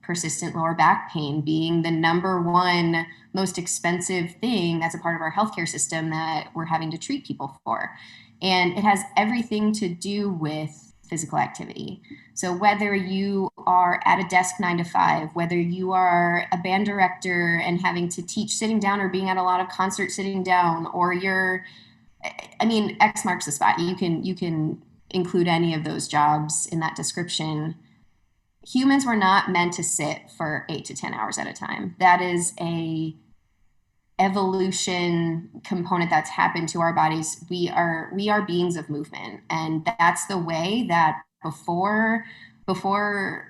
persistent lower back pain being the number one most expensive thing that's a part of our healthcare system that we're having to treat people for? And it has everything to do with physical activity. So whether you are at a desk 9 to 5, whether you are a band director and having to teach sitting down or being at a lot of concerts sitting down, or X marks the spot. You can include any of those jobs in that description. Humans were not meant to sit for 8 to 10 hours at a time. That is a evolution component that's happened to our bodies. We are beings of movement, and that's the way that before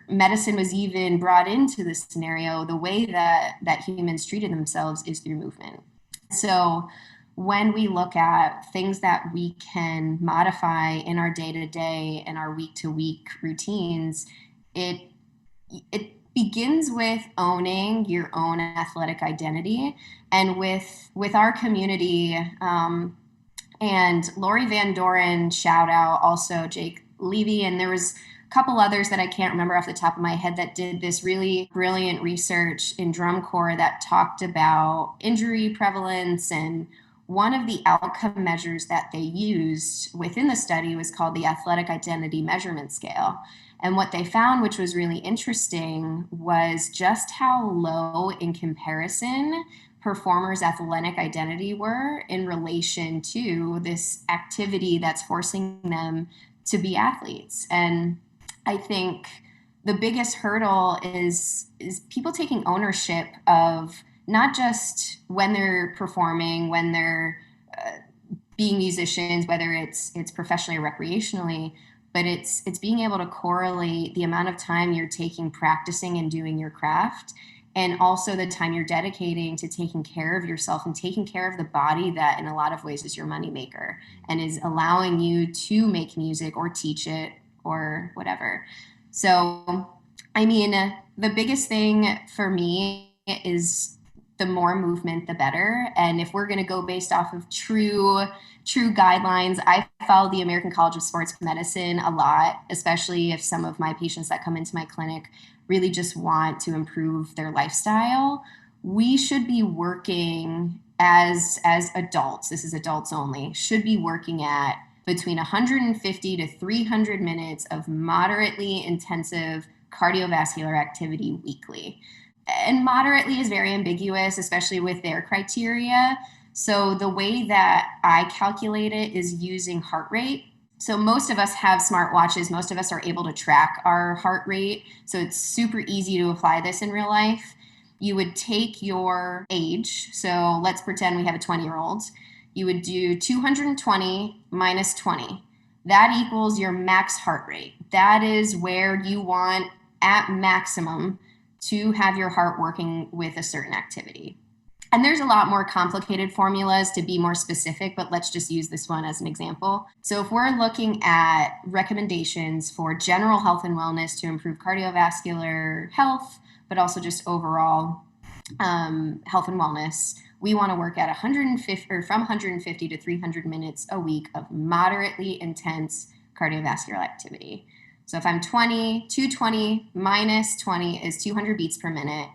medicine was even brought into this scenario, the way that humans treated themselves is through movement. So when we look at things that we can modify in our day-to-day and our week-to-week routines, it begins with owning your own athletic identity. And with our community, and Lori Van Doren, shout out, also Jake Levy, and there was a couple others that I can't remember off the top of my head that did this really brilliant research in drum corps that talked about injury prevalence. And one of the outcome measures that they used within the study was called the Athletic Identity Measurement Scale. And what they found, which was really interesting, was just how low in comparison performers' athletic identity were in relation to this activity that's forcing them to be athletes. And I think the biggest hurdle is people taking ownership of not just when they're performing, when they're being musicians, whether it's professionally or recreationally, but it's being able to correlate the amount of time you're taking practicing and doing your craft, and also the time you're dedicating to taking care of yourself and taking care of the body that in a lot of ways is your moneymaker and is allowing you to make music or teach it or whatever. So, I mean, the biggest thing for me is the more movement, the better. And if we're going to go based off of true guidelines, I follow the American College of Sports Medicine a lot, especially if some of my patients that come into my clinic really just want to improve their lifestyle. We should be working as adults, this is adults only, should be working at between 150 to 300 minutes of moderately intensive cardiovascular activity weekly. And moderately is very ambiguous, especially with their criteria. So the way that I calculate it is using heart rate. So most of us have smartwatches. Most of us are able to track our heart rate. So it's super easy to apply this in real life. You would take your age. So let's pretend we have a 20-year-old. You would do 220 minus 20. That equals your max heart rate. That is where you want at maximum to have your heart working with a certain activity. And there's a lot more complicated formulas to be more specific, but let's just use this one as an example. So if we're looking at recommendations for general health and wellness to improve cardiovascular health, but also just overall health and wellness, we want to work at 150 or from 150 to 300 minutes a week of moderately intense cardiovascular activity. So if I'm 220 minus 20 is 200 beats per minute.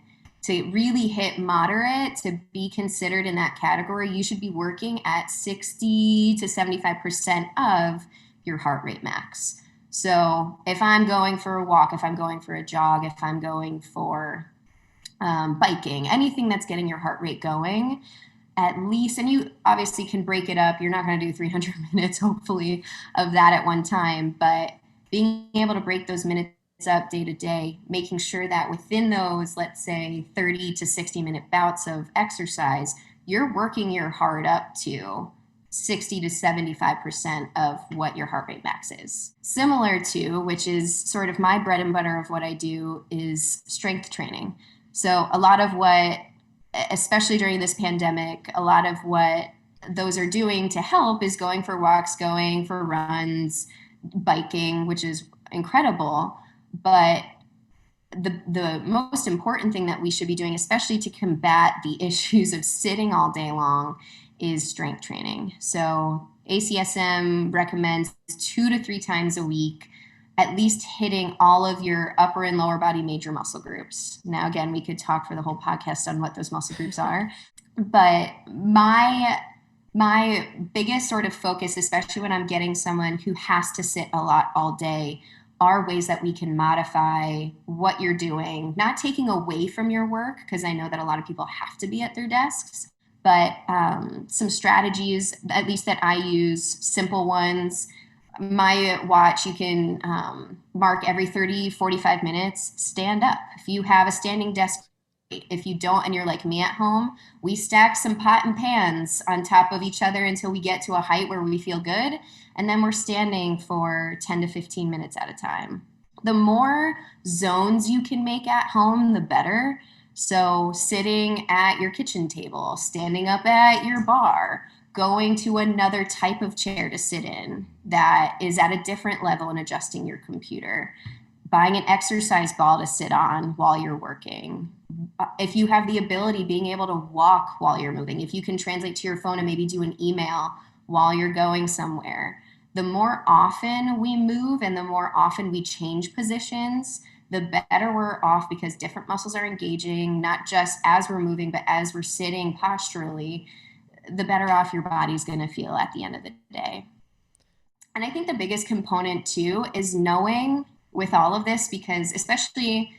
To really hit moderate, to be considered in that category, you should be working at 60 to 75% of your heart rate max. So if I'm going for a walk, if I'm going for a jog, if I'm going for biking, anything that's getting your heart rate going, at least, and you obviously can break it up. You're not going to do 300 minutes, hopefully, of that at one time, but being able to break those minutes up day to day, making sure that within those, let's say 30 to 60 minute bouts of exercise, you're working your heart up to 60 to 75% of what your heart rate max is. Similar to, which is sort of my bread and butter of what I do, is strength training. So a lot of what, especially during this pandemic, a lot of what those are doing to help is going for walks, going for runs, biking, which is incredible. But the most important thing that we should be doing, especially to combat the issues of sitting all day long, is strength training. So ACSM recommends 2 to 3 times a week, at least hitting all of your upper and lower body major muscle groups. Now, again, we could talk for the whole podcast on what those muscle groups are. But my biggest sort of focus, especially when I'm getting someone who has to sit a lot all day, are ways that we can modify what you're doing, not taking away from your work, because I know that a lot of people have to be at their desks, but some strategies, at least that I use, simple ones. My watch, you can mark every 30, 45 minutes, stand up. If you have a standing desk, if you don't, and you're like me at home, we stack some pot and pans on top of each other until we get to a height where we feel good. And then we're standing for 10 to 15 minutes at a time. The more zones you can make at home, the better. So sitting at your kitchen table, standing up at your bar, going to another type of chair to sit in that is at a different level and adjusting your computer, buying an exercise ball to sit on while you're working. If you have the ability, being able to walk while you're moving, if you can translate to your phone and maybe do an email while you're going somewhere. The more often we move and the more often we change positions, the better we're off, because different muscles are engaging, not just as we're moving, but as we're sitting posturally, the better off your body's going to feel at the end of the day. And I think the biggest component too is knowing with all of this, because especially,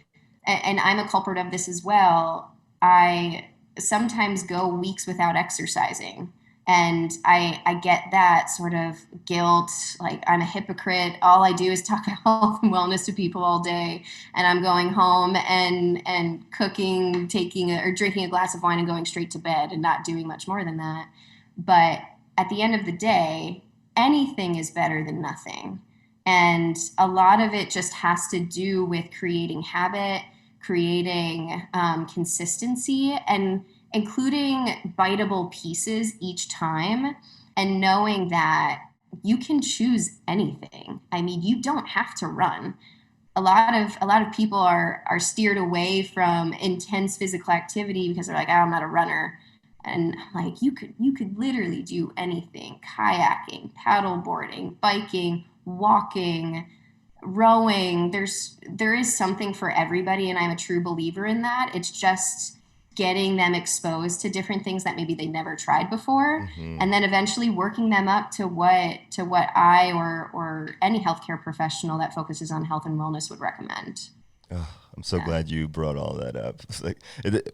and I'm a culprit of this as well, I sometimes go weeks without exercising. And I get that sort of guilt, like I'm a hypocrite. All I do is talk about health and wellness to people all day. And I'm going home and cooking, or drinking a glass of wine and going straight to bed and not doing much more than that. But at the end of the day, anything is better than nothing. And a lot of it just has to do with creating habit, creating consistency, and including biteable pieces each time, and knowing that you can choose anything. I mean, you don't have to run. A lot of people are steered away from intense physical activity because they're like, oh, I'm not a runner. And I'm like, you could literally do anything: kayaking, paddle boarding, biking, walking, rowing. There is something for everybody, and I'm a true believer in that. It's just getting them exposed to different things that maybe they never tried before, and then eventually working them up to what I or any healthcare professional that focuses on health and wellness would recommend. Oh, I'm so glad you brought all that up. It's like,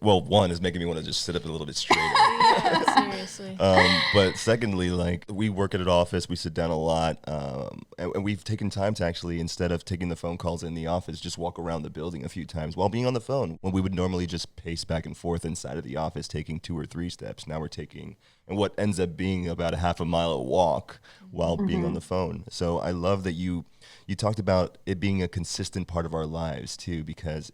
one is making me want to just sit up a little bit straighter. Yeah, seriously. But secondly, like, we work at an office, we sit down a lot, and we've taken time to actually, instead of taking the phone calls in the office, just walk around the building a few times while being on the phone. When we would normally just pace back and forth inside of the office, taking 2 or 3 steps, now we're taking, and what ends up being about a half a mile walk while being on the phone. So I love that you talked about it being a consistent part of our lives too, because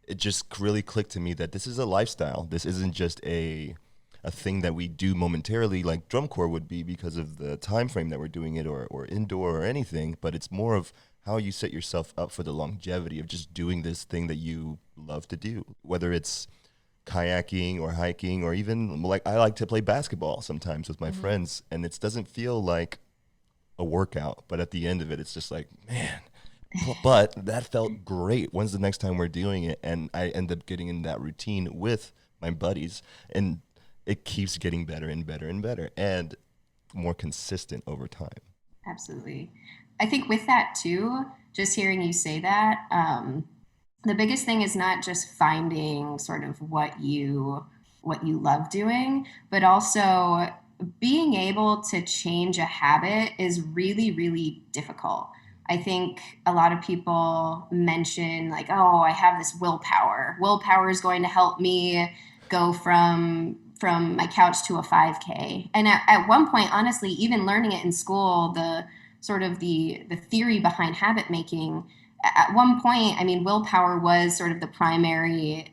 it just really clicked to me that this is a lifestyle. This isn't just a thing that we do momentarily like drum corps would be because of the time frame that we're doing it, or indoor or anything, but it's more of how you set yourself up for the longevity of just doing this thing that you love to do, whether it's kayaking or hiking, or even like I like to play basketball sometimes with my friends, and it doesn't feel like a workout, but at the end of it, it's just like, man, but that felt great. When's the next time we're doing it? And I end up getting in that routine with my buddies, and it keeps getting better and better and better and more consistent over time. Absolutely. I think with that too, just hearing you say that, the biggest thing is not just finding sort of what you love doing, but also being able to change a habit is really, really difficult. I think a lot of people mention like, oh, I have this willpower. Willpower is going to help me go from my couch to a 5K. And at one point, honestly, even learning it in school, the sort of the theory behind habit making, at one point, I mean, willpower was sort of the primary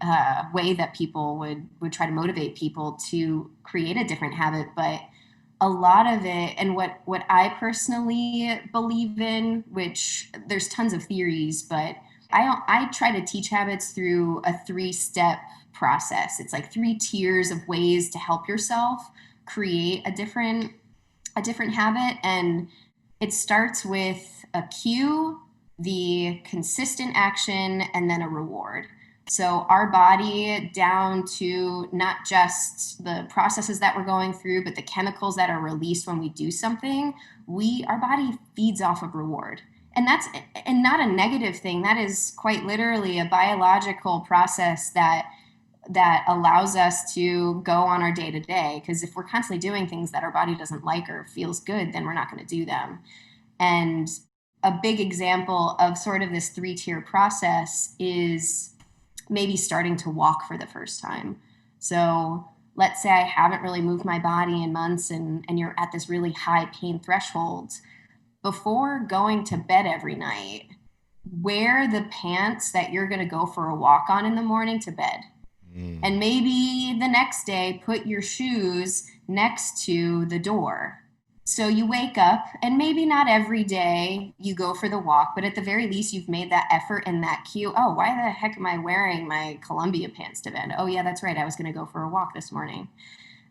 way that people would try to motivate people to create a different habit. But a lot of it, and what I personally believe in, which there's tons of theories, but I try to teach habits through a 3-step process. It's like 3 tiers of ways to help yourself create a different habit. And it starts with a cue, the consistent action, and then a reward. So our body, down to not just the processes that we're going through, but the chemicals that are released when we do something, our body feeds off of reward. And that's not a negative thing. That is quite literally a biological process that allows us to go on our day to day. Because if we're constantly doing things that our body doesn't like or feels good, then we're not going to do them. And a big example of sort of this 3-tier process is maybe starting to walk for the first time. So let's say I haven't really moved my body in months, and you're at this really high pain threshold. Before going to bed every night, wear the pants that you're going to go for a walk on in the morning to bed. And maybe the next day, put your shoes next to the door. So you wake up, and maybe not every day you go for the walk, but at the very least, you've made that effort and that cue. Oh, why the heck am I wearing my Columbia pants to bed? Oh, yeah, that's right. I was going to go for a walk this morning.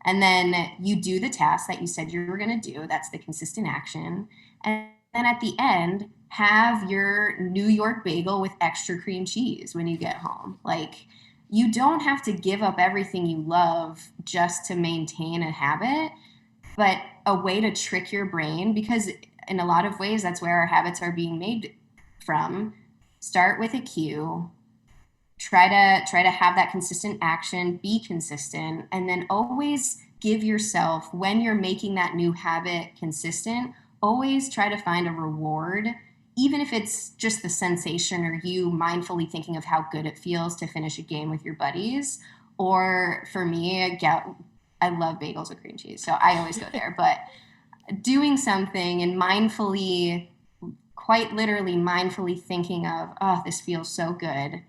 And then you do the task that you said you were going to do. That's the consistent action. And then at the end, have your New York bagel with extra cream cheese when you get home. Like, you don't have to give up everything you love just to maintain a habit, but a way to trick your brain, because in a lot of ways, that's where our habits are being made from. Start with a cue, try to have that consistent action, be consistent, and then always give yourself, when you're making that new habit consistent, always try to find a reward, even if it's just the sensation or you mindfully thinking of how good it feels to finish a game with your buddies. Or for me, I love bagels with cream cheese, so I always go there. But doing something and mindfully, quite literally mindfully thinking of, oh, this feels so good,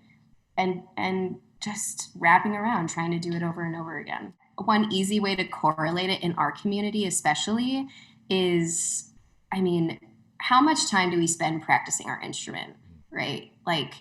and just wrapping around, trying to do it over and over again. One easy way to correlate it in our community especially is, I mean, how much time do we spend practicing our instrument, right? Like,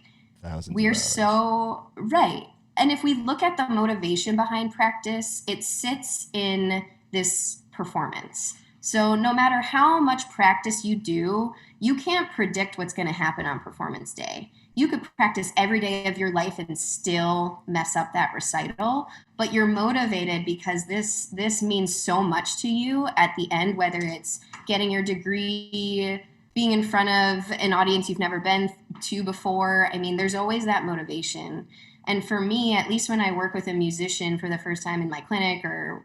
Thousands we're of hours. so, right. And if we look at the motivation behind practice, it sits in this performance. So no matter how much practice you do, you can't predict what's going to happen on performance day. You could practice every day of your life and still mess up that recital, but you're motivated because this means so much to you at the end, whether it's getting your degree, being in front of an audience you've never been to before. I mean, there's always that motivation. And for me, at least when I work with a musician for the first time in my clinic, or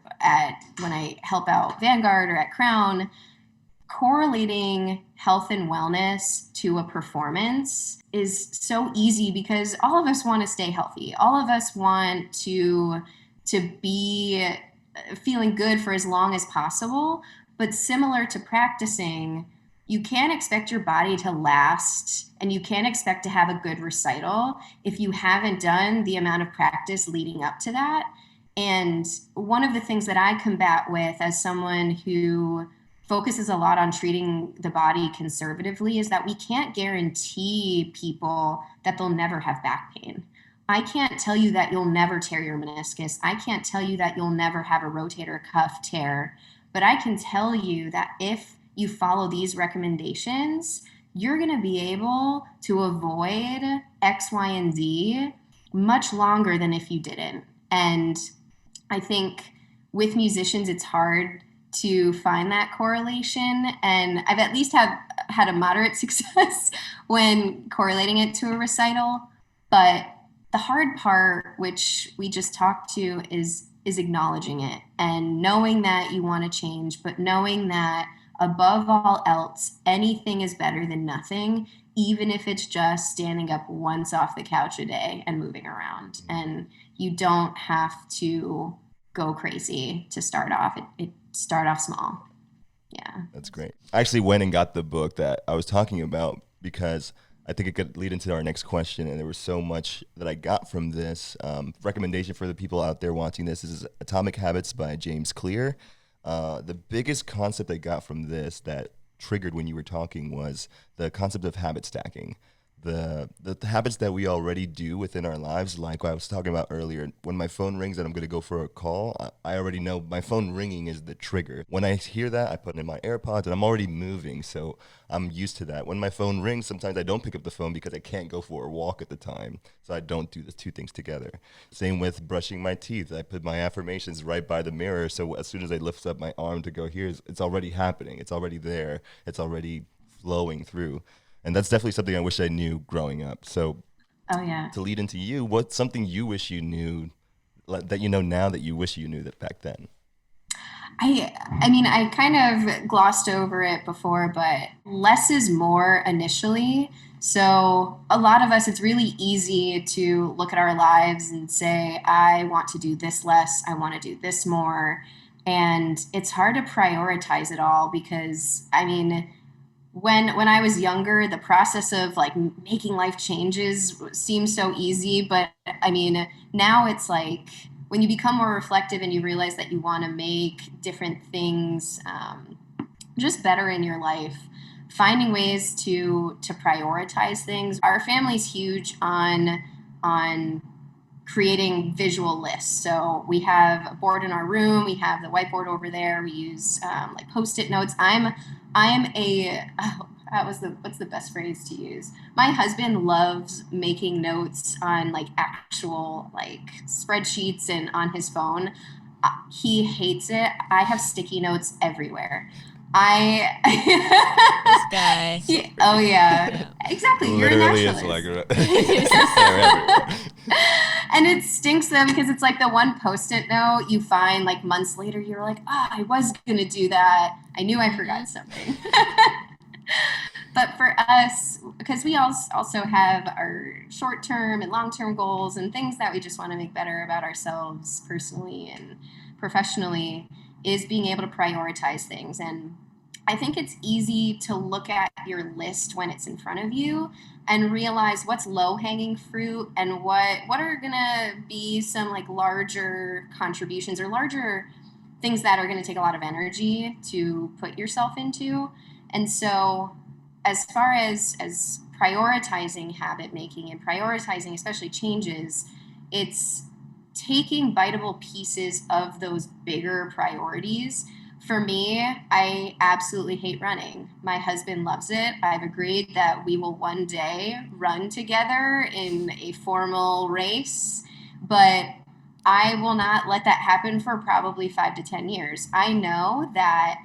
when I help out Vanguard or at Crown, correlating health and wellness to a performance is so easy, because all of us want to stay healthy. All of us want to be feeling good for as long as possible. But similar to practicing, you can't expect your body to last, and you can't expect to have a good recital if you haven't done the amount of practice leading up to that. And one of the things that I combat with as someone who focuses a lot on treating the body conservatively is that we can't guarantee people that they'll never have back pain. I can't tell you that you'll never tear your meniscus. I can't tell you that you'll never have a rotator cuff tear, but I can tell you that if you follow these recommendations, you're going to be able to avoid X, Y, and Z much longer than if you didn't. And I think with musicians, it's hard to find that correlation. And I've at least had a moderate success when correlating it to a recital. But the hard part, which we just talked to, is acknowledging it and knowing that you want to change, but knowing that above all else, anything is better than nothing, even if it's just standing up once off the couch a day and moving around. And you don't have to go crazy to start off. It start off small. Yeah. That's great. I actually went and got the book that I was talking about because I think it could lead into our next question, and there was so much that I got from this. Recommendation for the people out there watching this is Atomic Habits by James Clear. The biggest concept I got from this that triggered when you were talking was the concept of habit stacking. The habits that we already do within our lives, like I was talking about earlier, when my phone rings and I'm going to go for a call, I already know my phone ringing is the trigger. When I hear that, I put in my AirPods and I'm already moving, so I'm used to that. When my phone rings, sometimes I don't pick up the phone because I can't go for a walk at the time, so I don't do the two things together. Same with brushing my teeth. I put my affirmations right by the mirror, so as soon as I lift up my arm to go here, it's already happening. It's already there. It's already flowing through. And that's definitely something I wish I knew growing up. So to lead into you, what's something you wish you knew that you know now that you wish you knew that back then? I mean, I kind of glossed over it before, but less is more initially. So a lot of us, it's really easy to look at our lives and say, I want to do this less, I want to do this more. And it's hard to prioritize it all because, I mean, when I was younger, the process of like making life changes seemed so easy. But I mean, now it's like when you become more reflective and you realize that you want to make different things just better in your life, finding ways to prioritize things. Our family's huge on creating visual lists. So we have a board in our room. We have the whiteboard over there. We use like Post-it notes. What's the best phrase to use? My husband loves making notes on like actual like spreadsheets and on his phone. He hates it. I have sticky notes everywhere. This guy. Oh yeah. Exactly. Literally, you're a it's like and it stinks though because it's like the one Post-it note you find like months later. You're like, I was gonna do that. I knew I forgot something. But for us, because we also have our short-term and long-term goals and things that we just want to make better about ourselves personally and professionally, is being able to prioritize things. And I think it's easy to look at your list when it's in front of you and realize what's low-hanging fruit and what are going to be some like larger contributions or larger things that are going to take a lot of energy to put yourself into. And so as far as prioritizing habit making and prioritizing especially changes, it's taking biteable pieces of those bigger priorities. For me, I absolutely hate running. My husband loves it. I've agreed that we will one day run together in a formal race, but I will not let that happen for probably 5 to 10 years. I know that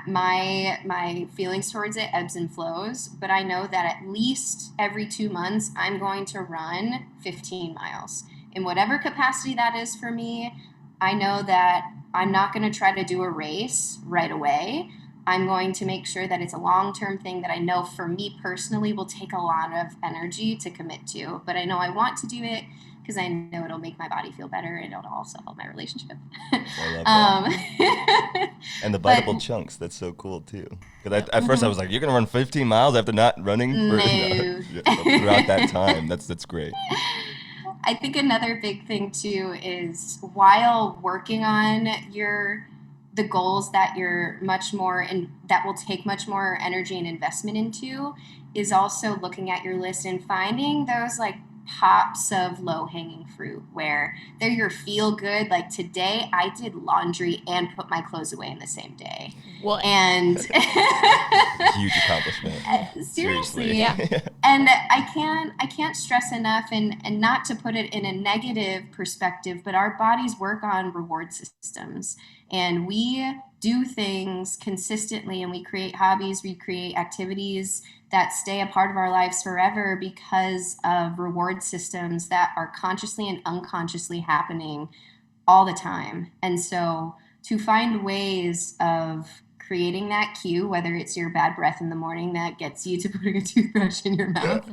my feelings towards it ebbs and flows, but I know that at least every 2 months, I'm going to run 15 miles. In whatever capacity that is for me, I know that I'm not going to try to do a race right away. I'm going to make sure that it's a long-term thing that I know for me personally will take a lot of energy to commit to. But I know I want to do it because I know it'll make my body feel better and it'll also help my relationship. I love that. And the biteable chunks, that's so cool too. Because at first I was like, you're going to run 15 miles after not running throughout that time. That's great. I think another big thing too is while working on the goals that you're much more and that will take much more energy and investment into, is also looking at your list and finding those like pops of low-hanging fruit where they're your feel good. Like today I did laundry and put my clothes away in the same day. What? And huge accomplishment. Seriously. Yeah. And I can't stress enough, and not to put it in a negative perspective, but our bodies work on reward systems, and we do things consistently, and we create hobbies, we create activities that stay a part of our lives forever because of reward systems that are consciously and unconsciously happening all the time. And so to find ways of creating that cue, whether it's your bad breath in the morning that gets you to putting a toothbrush in your mouth,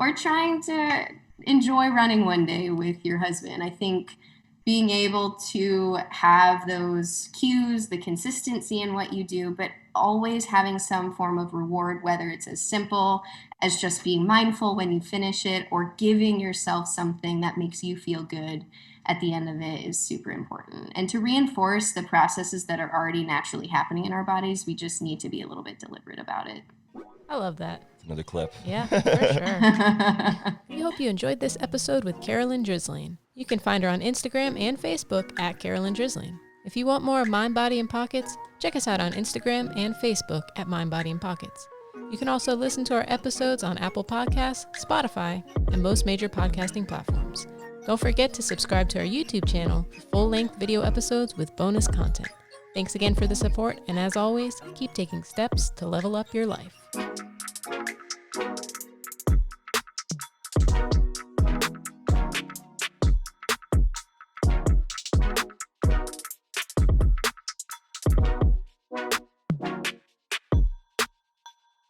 or trying to enjoy running one day with your husband. I think being able to have those cues, the consistency in what you do, but always having some form of reward, whether it's as simple as just being mindful when you finish it or giving yourself something that makes you feel good at the end of it, is super important. And to reinforce the processes that are already naturally happening in our bodies, we just need to be a little bit deliberate about it. I love that. Another clip. Yeah, for sure. We hope you enjoyed this episode with Carolyn Drislane. You can find her on Instagram and Facebook at Carolyn Drislane. If you want more of Mind, Body, and Pockets, check us out on Instagram and Facebook at Mind, Body, and Pockets. You can also listen to our episodes on Apple Podcasts, Spotify, and most major podcasting platforms. Don't forget to subscribe to our YouTube channel for full-length video episodes with bonus content. Thanks again for the support, and as always, keep taking steps to level up your life.